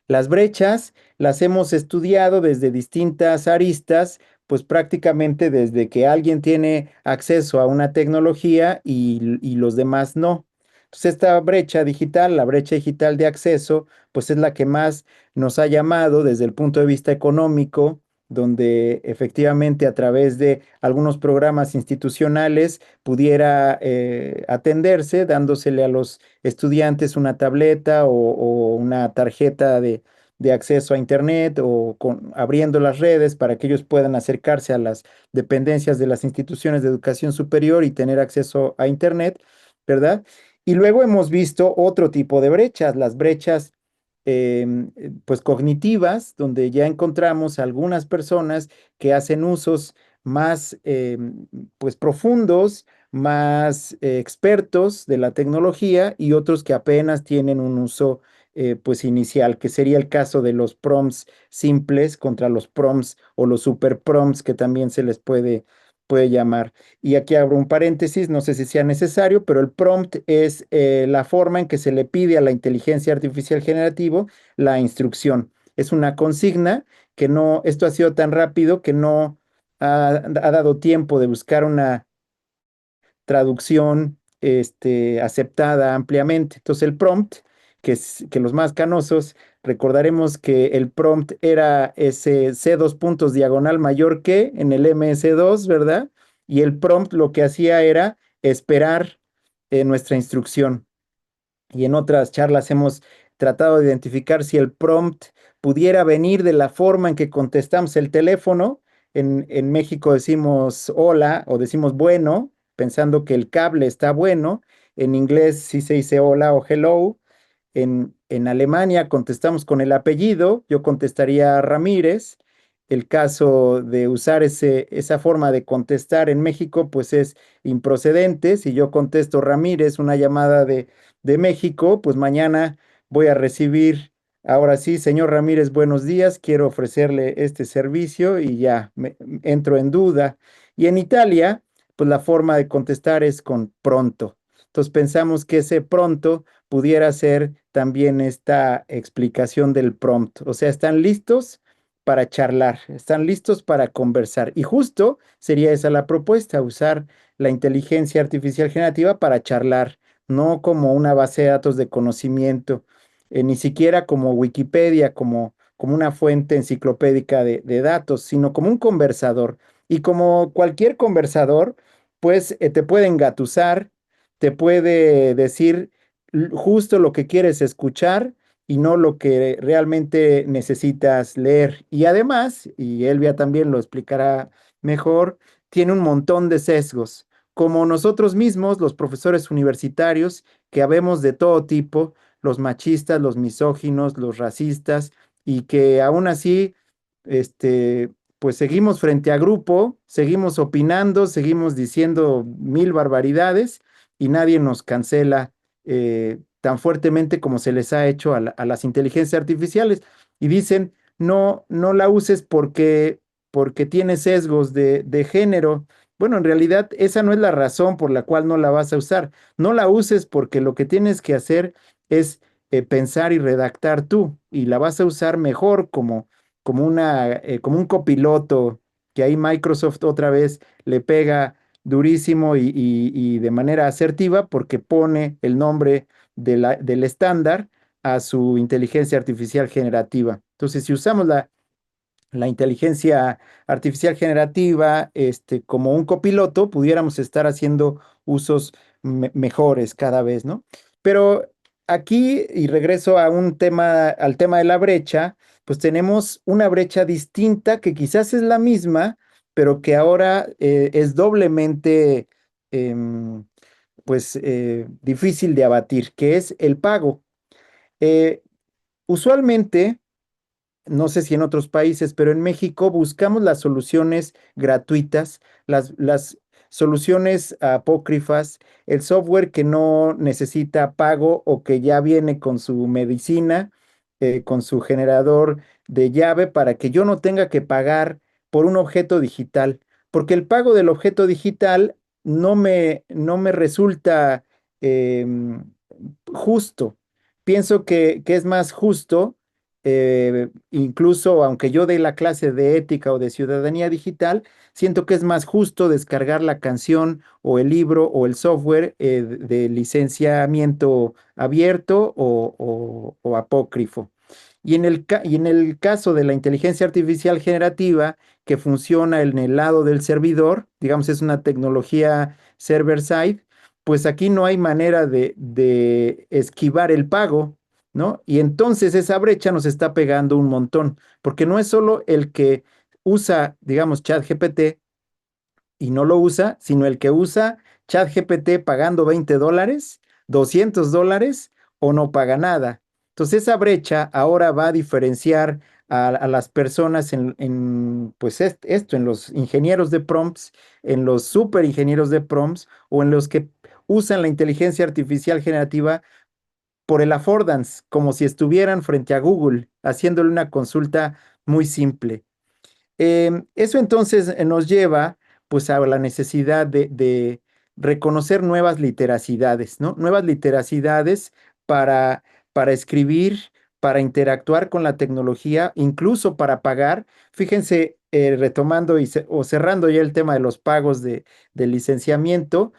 Las brechas las hemos estudiado desde distintas aristas, pues prácticamente desde que alguien tiene acceso a una tecnología y los demás no. Entonces esta brecha digital, la brecha digital de acceso, pues es la que más nos ha llamado desde el punto de vista económico, donde efectivamente a través de algunos programas institucionales pudiera atenderse, dándosele a los estudiantes una tableta o una tarjeta de acceso a Internet, o abriendo las redes para que ellos puedan acercarse a las dependencias de las instituciones de educación superior y tener acceso a Internet, ¿verdad? Y luego hemos visto otro tipo de brechas, las brechas pues cognitivas, donde ya encontramos algunas personas que hacen usos más pues profundos, más expertos de la tecnología, y otros que apenas tienen un uso pues inicial, que sería el caso de los prompts simples contra los prompts o los super prompts, que también se les puede llamar. Y aquí abro un paréntesis, no sé si sea necesario, pero el prompt es la forma en que se le pide a la inteligencia artificial generativo la instrucción. Es una consigna que no, esto ha sido tan rápido que no ha dado tiempo de buscar una traducción aceptada ampliamente. Entonces el prompt, que los más canosos recordaremos que el prompt era ese C 2 diagonal mayor que en el MS2, ¿verdad? Y el prompt lo que hacía era esperar nuestra instrucción. Y en otras charlas hemos tratado de identificar si el prompt pudiera venir de la forma en que contestamos el teléfono. En México decimos hola o decimos bueno, pensando que el cable está bueno. En inglés sí se dice hola o hello. En Alemania contestamos con el apellido, yo contestaría Ramírez. El caso de usar esa forma de contestar en México, pues es improcedente. Si yo contesto Ramírez, una llamada de México, pues mañana voy a recibir, ahora sí, señor Ramírez, buenos días, quiero ofrecerle este servicio, y ya entro en duda. Y en Italia, pues la forma de contestar es con pronto. Entonces pensamos que ese pronto pudiera ser también esta explicación del prompt. O sea, están listos para charlar, están listos para conversar. Y justo sería esa la propuesta, usar la inteligencia artificial generativa para charlar, no como una base de datos de conocimiento, ni siquiera como Wikipedia, como una fuente enciclopédica de datos, sino como un conversador. Y como cualquier conversador, pues te puede engatusar, te puede decir justo lo que quieres escuchar y no lo que realmente necesitas leer. Y además, y Elvia también lo explicará mejor, tiene un montón de sesgos, como nosotros mismos, los profesores universitarios, que habemos de todo tipo, los machistas, los misóginos, los racistas, y que aún así, pues seguimos frente a grupo, seguimos opinando, seguimos diciendo mil barbaridades, y nadie nos cancela tan fuertemente como se les ha hecho a las inteligencias artificiales. Y dicen, no, no la uses porque tiene sesgos de género. Bueno, en realidad esa no es la razón por la cual no la vas a usar. No la uses porque lo que tienes que hacer es pensar y redactar tú, y la vas a usar mejor como un copiloto, que ahí Microsoft otra vez le pega durísimo y de manera asertiva, porque pone el nombre del estándar a su inteligencia artificial generativa. Entonces, si usamos la inteligencia artificial generativa como un copiloto, pudiéramos estar haciendo usos mejores cada vez, ¿no? Pero aquí, y regreso al tema de la brecha, pues tenemos una brecha distinta que quizás es la misma, pero que ahora es doblemente em, pues difícil de abatir, que es el pago. Eh, Usualmente, no sé si en otros países, pero en México buscamos las soluciones gratuitas, las soluciones apócrifas, el software que no necesita pago o que ya viene con su medicina, con su generador de llave para que yo no tenga que pagar por un objeto digital, porque el pago del objeto digital no me resulta em, justo. Pienso que es más justo, incluso aunque yo dé la clase de ética o de ciudadanía digital, siento que es más justo descargar la canción o el libro o el software de licenciamiento abierto o apócrifo. Y en el caso de la inteligencia artificial generativa, que funciona en el lado del servidor, digamos, es una tecnología server-side, pues aquí no hay manera de esquivar el pago, ¿no? Y entonces esa brecha nos está pegando un montón, porque no es solo el que usa, digamos, ChatGPT y no lo usa, sino el que usa ChatGPT pagando $20, $200 o no paga nada. Entonces esa brecha ahora va a diferenciar a las personas pues esto, en los ingenieros de prompts, en los super ingenieros de prompts o en los que usan la inteligencia artificial generativa por el affordance, como si estuvieran frente a Google, haciéndole una consulta muy simple. Eso entonces nos lleva pues a la necesidad de reconocer nuevas literacidades, ¿no? Nuevas literacidades para, para escribir, para interactuar con la tecnología, incluso para pagar. Fíjense, retomando o cerrando ya el tema de los pagos de licenciamiento,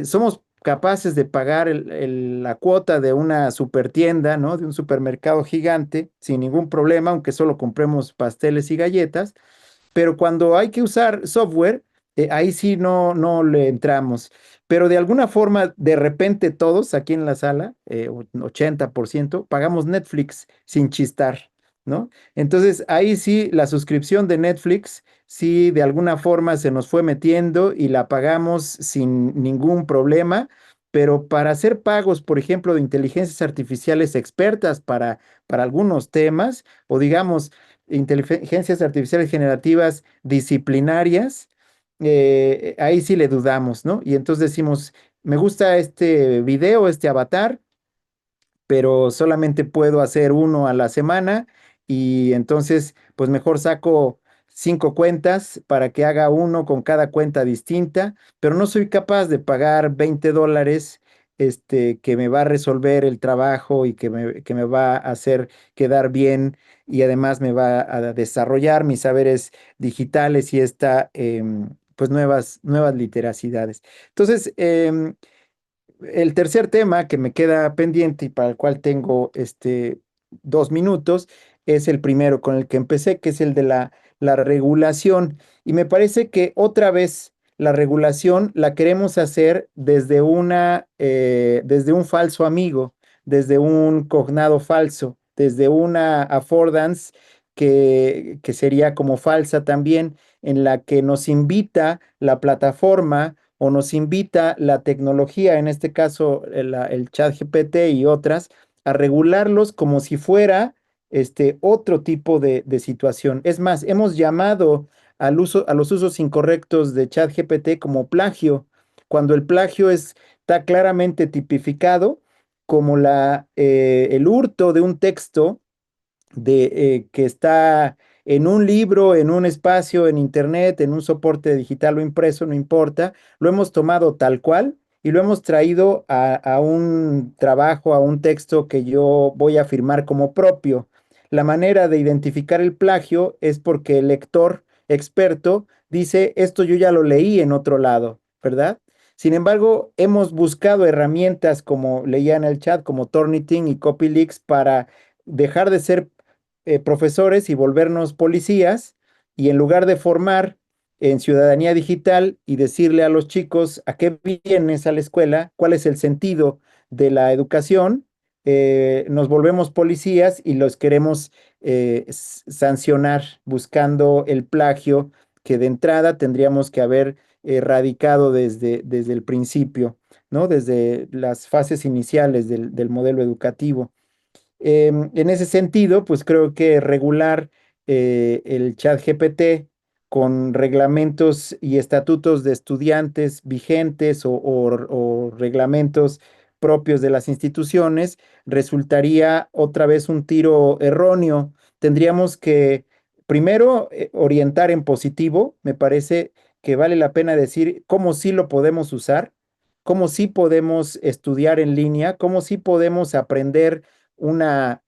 somos capaces de pagar la cuota de una supertienda, ¿no? De un supermercado gigante sin ningún problema, aunque solo compremos pasteles y galletas, pero cuando hay que usar software, ahí sí no le entramos. Pero de alguna forma, de repente todos aquí en la sala, 80%, pagamos Netflix sin chistar, ¿no? Entonces ahí sí la suscripción de Netflix, sí de alguna forma se nos fue metiendo y la pagamos sin ningún problema. Pero para hacer pagos, por ejemplo, de inteligencias artificiales expertas para algunos temas, o digamos, inteligencias artificiales generativas disciplinarias, ahí sí le dudamos, ¿no? Y entonces decimos, me gusta este video, este avatar, pero solamente puedo hacer uno a la semana y entonces pues mejor saco 5 cuentas para que haga uno con cada cuenta distinta, pero no soy capaz de pagar $20 que me va a resolver el trabajo y que me va a hacer quedar bien y además me va a desarrollar mis saberes digitales y pues nuevas literacidades. Entonces, el tercer tema que me queda pendiente y para el cual tengo 2 minutos es el primero con el que empecé, que es el de la regulación. Y me parece que otra vez la regulación la queremos hacer desde un falso amigo, desde un cognado falso, desde una affordance que sería como falsa también, en la que nos invita la plataforma o nos invita la tecnología, en este caso el chat GPT y otras, a regularlos como si fuera otro tipo de situación. Es más, hemos llamado a los usos incorrectos de chat GPT como plagio, cuando el plagio está claramente tipificado como el hurto de un texto que está en un libro, en un espacio, en internet, en un soporte digital o impreso, no importa, lo hemos tomado tal cual y lo hemos traído a un trabajo, a un texto que yo voy a firmar como propio. La manera de identificar el plagio es porque el lector experto dice, esto yo ya lo leí en otro lado, ¿verdad? Sin embargo, hemos buscado herramientas como leía en el chat, como Turnitin y Copyleaks para dejar de ser profesores y volvernos policías y en lugar de formar en ciudadanía digital y decirle a los chicos a qué vienes a la escuela, cuál es el sentido de la educación, nos volvemos policías y los queremos sancionar buscando el plagio que de entrada tendríamos que haber erradicado desde el principio. ¿no? Desde las fases iniciales del modelo educativo. En ese sentido, pues creo que regular el chat GPT con reglamentos y estatutos de estudiantes vigentes o reglamentos propios de las instituciones resultaría otra vez un tiro erróneo. Tendríamos que primero orientar en positivo. Me parece que vale la pena decir cómo sí lo podemos usar, cómo sí podemos estudiar en línea, cómo sí podemos aprender una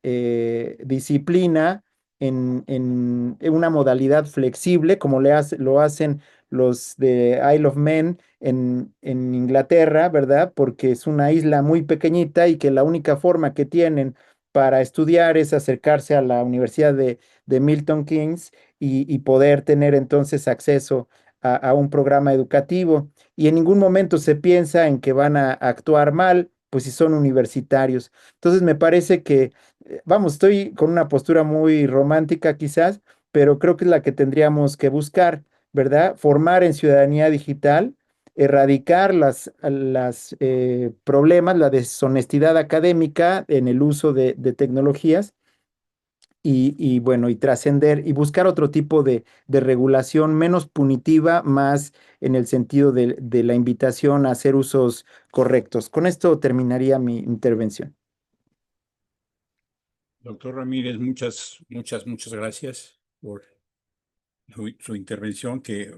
disciplina en una modalidad flexible, como lo hacen los de Isle of Man en Inglaterra, ¿verdad? Porque es una isla muy pequeñita y que la única forma que tienen para estudiar es acercarse a la Universidad de Milton Keynes y poder tener entonces acceso a un programa educativo. Y en ningún momento se piensa en que van a actuar mal, pues si son universitarios. Entonces me parece que, vamos, estoy con una postura muy romántica quizás, pero creo que es la que tendríamos que buscar, ¿verdad? Formar en ciudadanía digital, erradicar las problemas, la deshonestidad académica en el uso de tecnologías y bueno, y trascender y buscar otro tipo de regulación menos punitiva, más en el sentido de la invitación a hacer usos correctos. Con esto terminaría mi intervención. Doctor Ramírez, muchas gracias por su intervención, que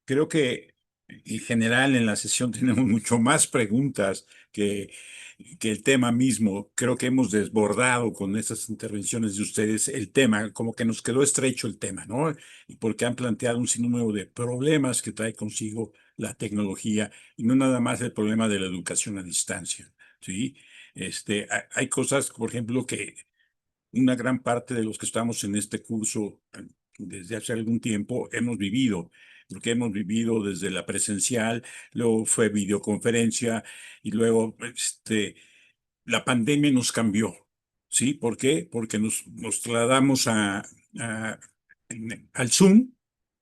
creo que en general en la sesión tenemos mucho más preguntas que el tema mismo. Creo que hemos desbordado con estas intervenciones de ustedes el tema, como que nos quedó estrecho el tema, ¿no? Y porque han planteado un sinnúmero de problemas que trae consigo la tecnología y no nada más el problema de la educación a distancia, ¿sí? Hay cosas, por ejemplo, que una gran parte de los que estamos en este curso desde hace algún tiempo hemos vivido, porque hemos vivido desde la presencial, luego fue videoconferencia y luego la pandemia nos cambió. ¿Sí? ¿Por qué? Porque nos trasladamos a- al Zoom.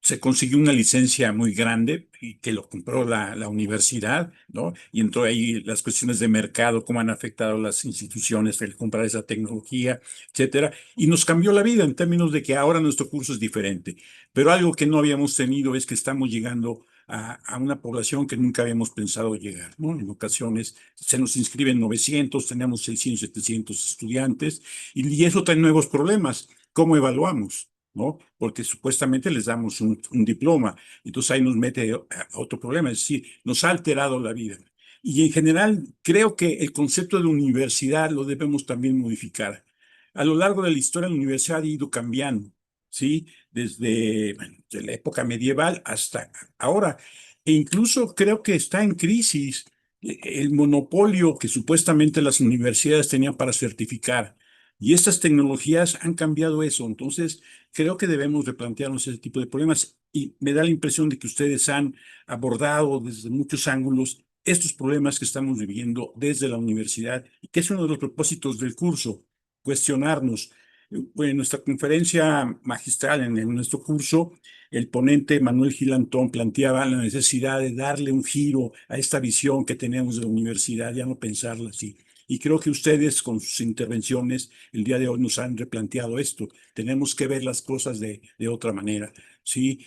Se consiguió una licencia muy grande y que lo compró la universidad, ¿no? Y entró ahí las cuestiones de mercado, cómo han afectado las instituciones el comprar esa tecnología, etcétera. Y nos cambió la vida en términos de que ahora nuestro curso es diferente. Pero algo que no habíamos tenido es que estamos llegando a una población que nunca habíamos pensado llegar, ¿no? En ocasiones se nos inscriben 900, tenemos 600, 700 estudiantes y eso trae nuevos problemas. ¿Cómo evaluamos? ¿No? Porque supuestamente les damos un diploma. Entonces ahí nos mete a otro problema, es decir, nos ha alterado la vida. Y en general, creo que el concepto de universidad lo debemos también modificar. A lo largo de la historia, la universidad ha ido cambiando, ¿sí? Desde, bueno, de la época medieval hasta ahora. E incluso creo que está en crisis el monopolio que supuestamente las universidades tenían para certificar. Y estas tecnologías han cambiado eso. Entonces, creo que debemos replantearnos ese tipo de problemas. Y me da la impresión de que ustedes han abordado desde muchos ángulos estos problemas que estamos viviendo desde la universidad y que es uno de los propósitos del curso, cuestionarnos. En nuestra conferencia magistral, en nuestro curso, el ponente Manuel Gilantón planteaba la necesidad de darle un giro a esta visión que tenemos de la universidad, ya no pensarla así. Y creo que ustedes con sus intervenciones el día de hoy nos han replanteado esto. Tenemos que ver las cosas de otra manera, ¿sí?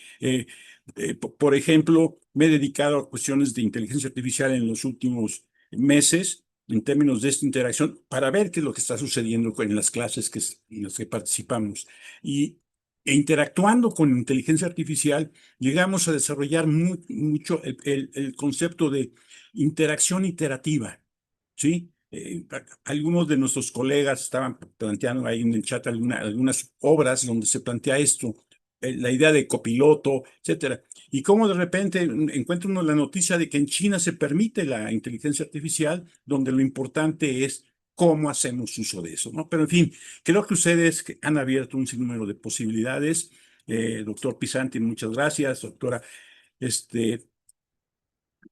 Por ejemplo, me he dedicado a cuestiones de inteligencia artificial en los últimos meses en términos de esta interacción para ver qué es lo que está sucediendo en las clases en las que participamos. Y interactuando con inteligencia artificial, llegamos a desarrollar mucho el concepto de interacción iterativa, ¿sí? Algunos de nuestros colegas estaban planteando ahí en el chat algunas obras donde se plantea esto, la idea de copiloto, etcétera. Y cómo de repente encuentra uno la noticia de que en China se permite la inteligencia artificial, donde lo importante es cómo hacemos uso de eso, ¿no? Pero en fin, creo que ustedes han abierto un sinnúmero de posibilidades. Doctor Pisanti, muchas gracias. Doctora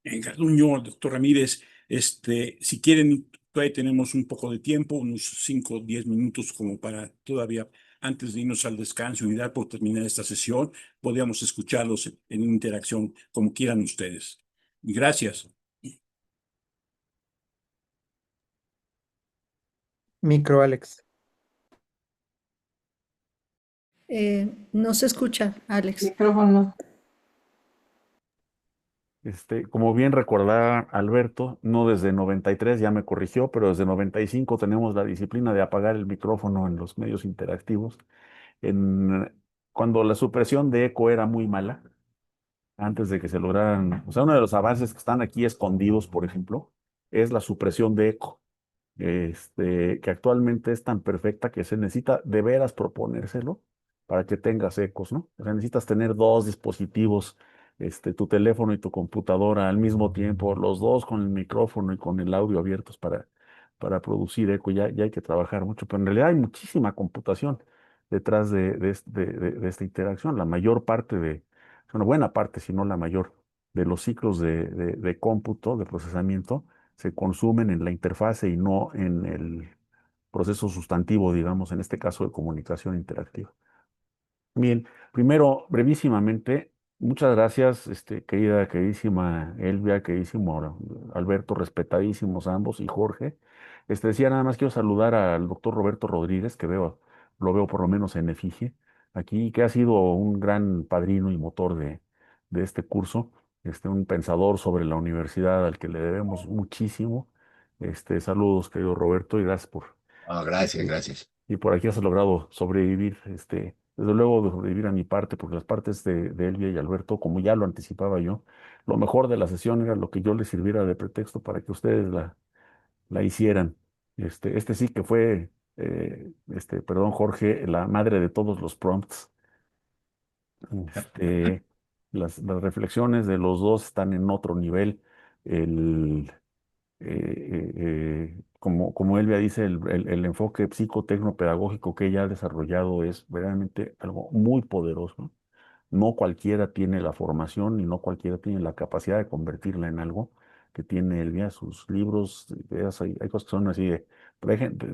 Garduño, doctor Ramírez, si quieren, todavía tenemos un poco de tiempo, unos 5 o 10 minutos como para todavía, antes de irnos al descanso y dar por terminar esta sesión, podríamos escucharlos en interacción como quieran ustedes. Gracias. Micro, Alex. No se escucha, Alex. Micrófono. Como bien recordaba Alberto, no desde 93 ya me corrigió, pero desde 95 tenemos la disciplina de apagar el micrófono en los medios interactivos. En, Cuando la supresión de eco era muy mala, antes de que se lograran, o sea, uno de los avances que están aquí escondidos, por ejemplo, es la supresión de eco, que actualmente es tan perfecta que se necesita de veras proponérselo para que tengas ecos, ¿no? O sea, necesitas tener dos dispositivos, tu teléfono y tu computadora al mismo tiempo, los dos con el micrófono y con el audio abiertos para producir eco. Ya hay que trabajar mucho, pero en realidad hay muchísima computación detrás de esta interacción. La mayor parte una buena parte, si no la mayor, de los ciclos de cómputo, de procesamiento, se consumen en la interfase y no en el proceso sustantivo, digamos, en este caso de comunicación interactiva. Bien, primero, brevísimamente, muchas gracias, queridísima Elvia, queridísimo Alberto, respetadísimos ambos, y Jorge. Decía nada más quiero saludar al doctor Roberto Rodríguez, lo veo por lo menos en efigie aquí, que ha sido un gran padrino y motor de este curso, un pensador sobre la universidad al que le debemos muchísimo. Saludos, querido Roberto, y gracias Gracias, este, gracias. y por aquí has logrado sobrevivir, desde luego de sobrevivir a mi parte, porque las partes de Elvia y Alberto, como ya lo anticipaba yo, lo mejor de la sesión era lo que yo les sirviera de pretexto para que ustedes la hicieran. Sí que fue, perdón, Jorge, la madre de todos los prompts. Este, las reflexiones de los dos están en otro nivel. El, como Elvia dice, el enfoque psicotecnopedagógico que ella ha desarrollado es verdaderamente algo muy poderoso. No cualquiera tiene la formación y no cualquiera tiene la capacidad de convertirla en algo que tiene Elvia. Sus libros, hay cosas que son así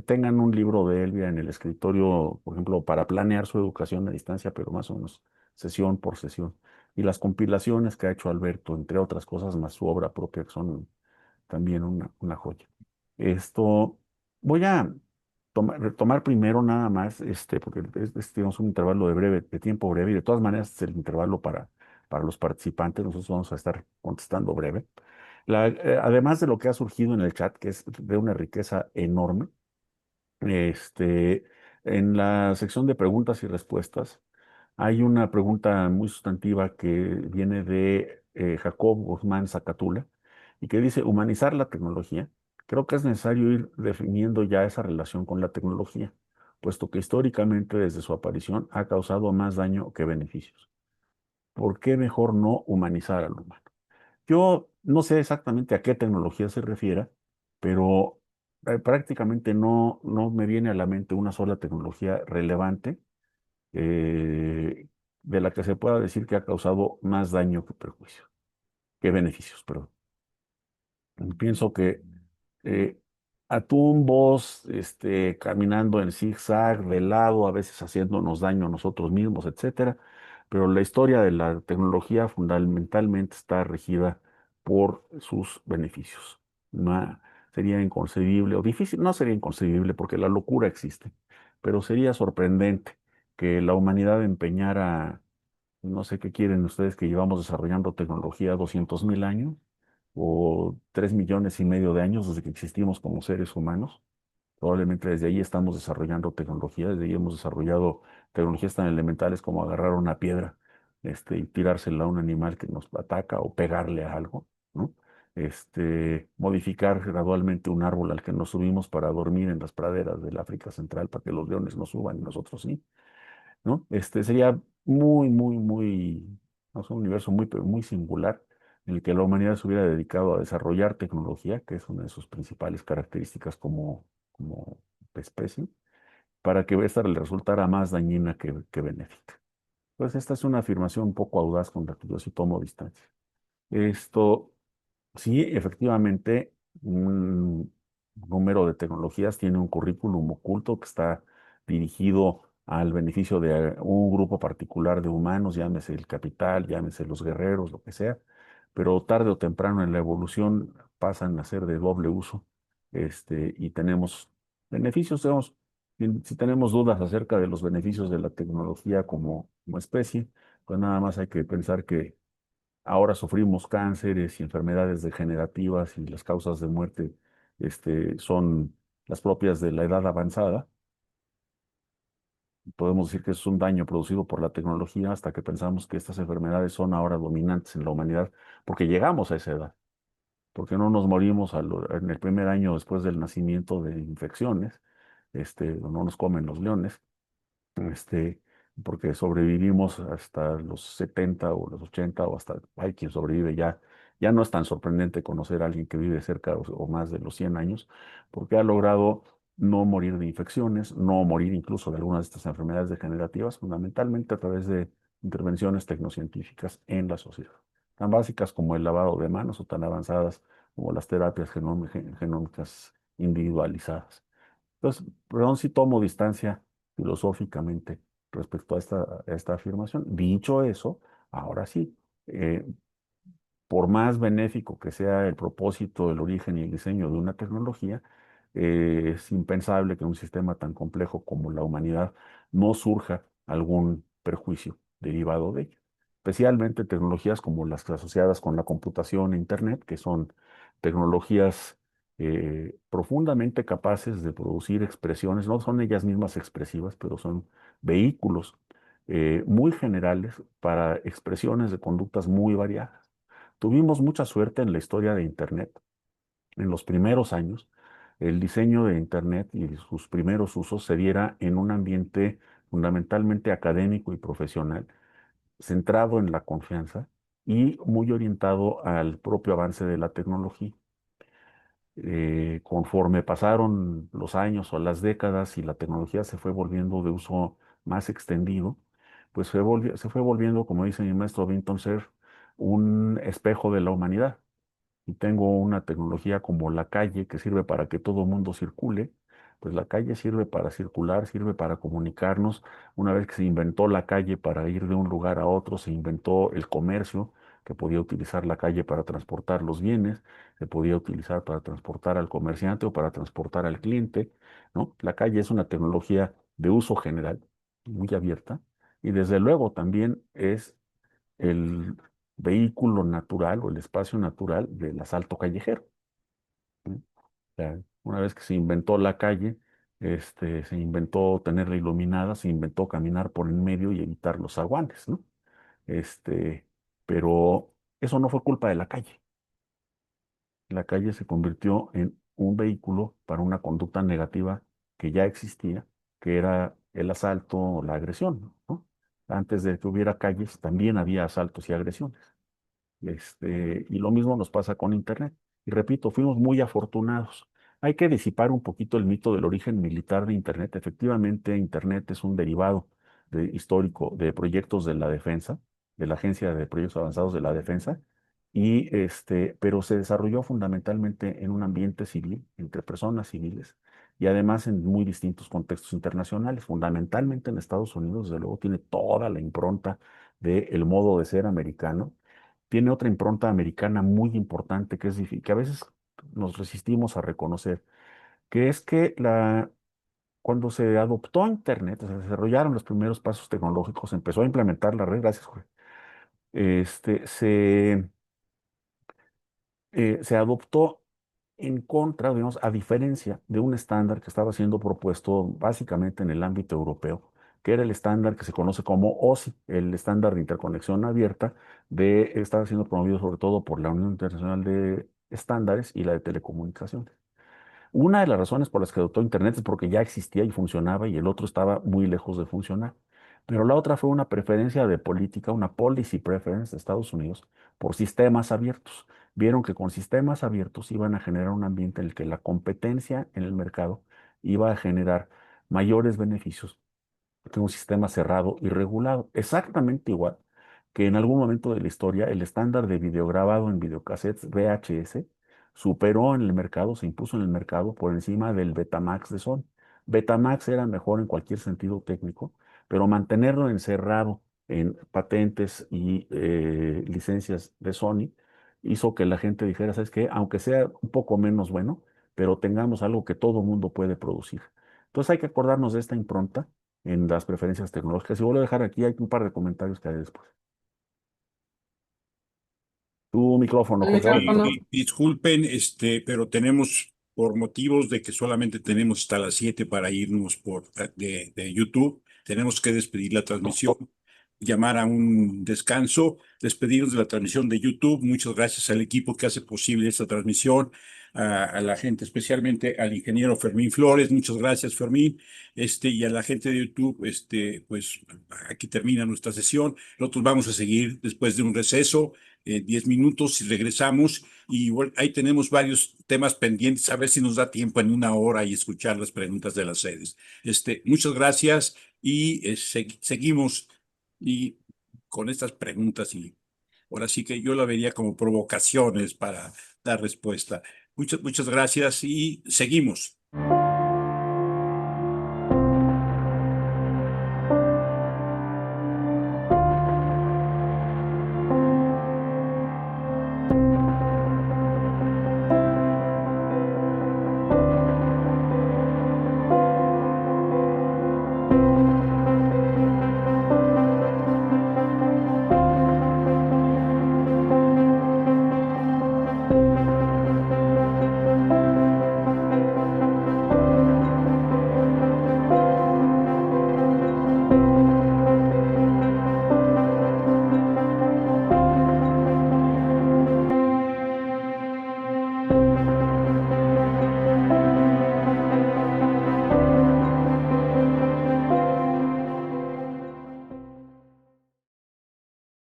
tengan un libro de Elvia en el escritorio, por ejemplo, para planear su educación a distancia, pero más o menos sesión por sesión. Y las compilaciones que ha hecho Alberto, entre otras cosas, más su obra propia, que son también una joya. Esto, Voy a retomar primero nada más, porque tenemos un intervalo de tiempo breve, y de todas maneras es el intervalo para los participantes, nosotros vamos a estar contestando breve. Además de lo que ha surgido en el chat, que es de una riqueza enorme, este, en la sección de preguntas y respuestas, hay una pregunta muy sustantiva que viene de Jacob Guzmán Zacatula y que dice, humanizar la tecnología. Creo que es necesario ir definiendo ya esa relación con la tecnología, puesto que históricamente desde su aparición ha causado más daño que beneficios. ¿Por qué mejor no humanizar al humano? Yo no sé exactamente a qué tecnología se refiera, pero prácticamente no me viene a la mente una sola tecnología relevante eh, de la que se pueda decir que ha causado más daño que perjuicio, que beneficios, perdón. Pienso que eh, tumbos, caminando en zigzag, de lado, a veces haciéndonos daño a nosotros mismos, etcétera. Pero la historia de la tecnología fundamentalmente está regida por sus beneficios. No sería inconcebible, o difícil, no sería inconcebible porque la locura existe, pero sería sorprendente que la humanidad empeñara, no sé qué quieren ustedes, que llevamos desarrollando tecnología 200.000 años o 3,5 millones de años desde que existimos como seres humanos. Probablemente desde ahí estamos desarrollando tecnología, desde ahí hemos desarrollado tecnologías tan elementales como agarrar una piedra, y tirársela a un animal que nos ataca o pegarle a algo, ¿no? Modificar gradualmente un árbol al que nos subimos para dormir en las praderas del África Central para que los leones no suban y nosotros sí, ¿no? Sería muy, no sé, un universo muy singular en el que la humanidad se hubiera dedicado a desarrollar tecnología, que es una de sus principales características como especie, para que esta le resultara más dañina que benéfica. Pues esta es una afirmación un poco audaz con la que yo sí tomo distancia. Esto, sí, efectivamente, un número de tecnologías tiene un currículum oculto que está dirigido al beneficio de un grupo particular de humanos, llámese el capital, llámese los guerreros, lo que sea, pero tarde o temprano en la evolución pasan a ser de doble uso, y tenemos Beneficios, digamos, si tenemos dudas acerca de los beneficios de la tecnología como especie, pues nada más hay que pensar que ahora sufrimos cánceres y enfermedades degenerativas y las causas de muerte son las propias de la edad avanzada. Podemos decir que es un daño producido por la tecnología hasta que pensamos que estas enfermedades son ahora dominantes en la humanidad porque llegamos a esa edad, porque no nos morimos en el primer año después del nacimiento de infecciones, no nos comen los leones, este, porque sobrevivimos hasta los 70 o los 80 o hasta hay quien sobrevive ya. Ya no es tan sorprendente conocer a alguien que vive cerca o más de los 100 años, porque ha logrado no morir de infecciones, no morir incluso de algunas de estas enfermedades degenerativas, fundamentalmente a través de intervenciones tecnocientíficas en la sociedad, tan básicas como el lavado de manos o tan avanzadas como las terapias genómicas individualizadas. Entonces, perdón si tomo distancia filosóficamente respecto a esta afirmación. Dicho eso, ahora sí, eh, por más benéfico que sea el propósito, el origen y el diseño de una tecnología, es impensable que en un sistema tan complejo como la humanidad no surja algún perjuicio derivado de ello. Especialmente tecnologías como las asociadas con la computación e Internet, que son tecnologías profundamente capaces de producir expresiones, no son ellas mismas expresivas, pero son vehículos muy generales para expresiones de conductas muy variadas. Tuvimos mucha suerte en la historia de Internet. En los primeros años, el diseño de Internet y sus primeros usos se diera en un ambiente fundamentalmente académico y profesional, centrado en la confianza y muy orientado al propio avance de la tecnología. Conforme pasaron los años o las décadas y la tecnología se fue volviendo de uso más extendido, pues se fue volviendo, como dice mi maestro Vinton Cerf, un espejo de la humanidad. Y tengo una tecnología como la calle que sirve para que todo el mundo circule, pues la calle sirve para circular, sirve para comunicarnos. Una vez que se inventó la calle para ir de un lugar a otro, se inventó el comercio, que podía utilizar la calle para transportar los bienes, se podía utilizar para transportar al comerciante o para transportar al cliente, ¿no? La calle es una tecnología de uso general, muy abierta, y desde luego también es el vehículo natural o el espacio natural del asalto callejero. ¿Sí? O sea, una vez que se inventó la calle, se inventó tenerla iluminada, se inventó caminar por en medio y evitar los zaguanes, ¿no? Este, pero eso no fue culpa de la calle. La calle se convirtió en un vehículo para una conducta negativa que ya existía, que era el asalto o la agresión, ¿no? Antes de que hubiera calles, también había asaltos y agresiones. Y lo mismo nos pasa con Internet. Y repito, fuimos muy afortunados. Hay que disipar un poquito el mito del origen militar de Internet. Efectivamente, Internet es un derivado histórico de proyectos de la defensa, de la Agencia de Proyectos Avanzados de la Defensa, pero se desarrolló fundamentalmente en un ambiente civil, entre personas civiles, y además en muy distintos contextos internacionales. Fundamentalmente en Estados Unidos, desde luego, tiene toda la impronta del modo de ser americano, tiene otra impronta americana muy importante que que a veces nos resistimos a reconocer, que es que cuando se adoptó Internet, o sea, se desarrollaron los primeros pasos tecnológicos, se empezó a implementar la red, gracias, Jorge, este, se, se adoptó en contra, digamos, a diferencia de un estándar que estaba siendo propuesto básicamente en el ámbito europeo, que era el estándar que se conoce como OSI, el estándar de interconexión abierta, estaba siendo promovido sobre todo por la Unión Internacional de Estándares y la de Telecomunicaciones. Una de las razones por las que adoptó Internet es porque ya existía y funcionaba y el otro estaba muy lejos de funcionar. Pero la otra fue una preferencia de política, una policy preference de Estados Unidos por sistemas abiertos. Vieron que con sistemas abiertos iban a generar un ambiente en el que la competencia en el mercado iba a generar mayores beneficios que un sistema cerrado y regulado. Exactamente igual que en algún momento de la historia el estándar de videograbado en videocassettes VHS superó en el mercado, se impuso en el mercado por encima del Betamax de Sony. Betamax era mejor en cualquier sentido técnico, pero mantenerlo encerrado en patentes y licencias de Sony hizo que la gente dijera, ¿sabes qué? Aunque sea un poco menos bueno, pero tengamos algo que todo mundo puede producir. Entonces hay que acordarnos de esta impronta en las preferencias tecnológicas. Y vuelvo a dejar aquí, hay un par de comentarios que haré después. Tu micrófono, El Jorge. micrófono. Disculpen, pero tenemos, por motivos de que solamente tenemos hasta las 7 para irnos de YouTube, tenemos que despedir la transmisión, llamar a un descanso, despedirnos de la transmisión de YouTube. Muchas gracias al equipo que hace posible esta transmisión, a la gente, especialmente al ingeniero Fermín Flores. Muchas gracias, Fermín. Y a la gente de YouTube, pues aquí termina nuestra sesión. Nosotros vamos a seguir después de un receso. 10 minutos y regresamos. Y bueno, ahí tenemos varios temas pendientes, a ver si nos da tiempo en una hora y escuchar las preguntas de las sedes. Muchas gracias y seguimos y con estas preguntas, y ahora sí que yo la vería como provocaciones para dar respuesta. Muchas gracias y seguimos.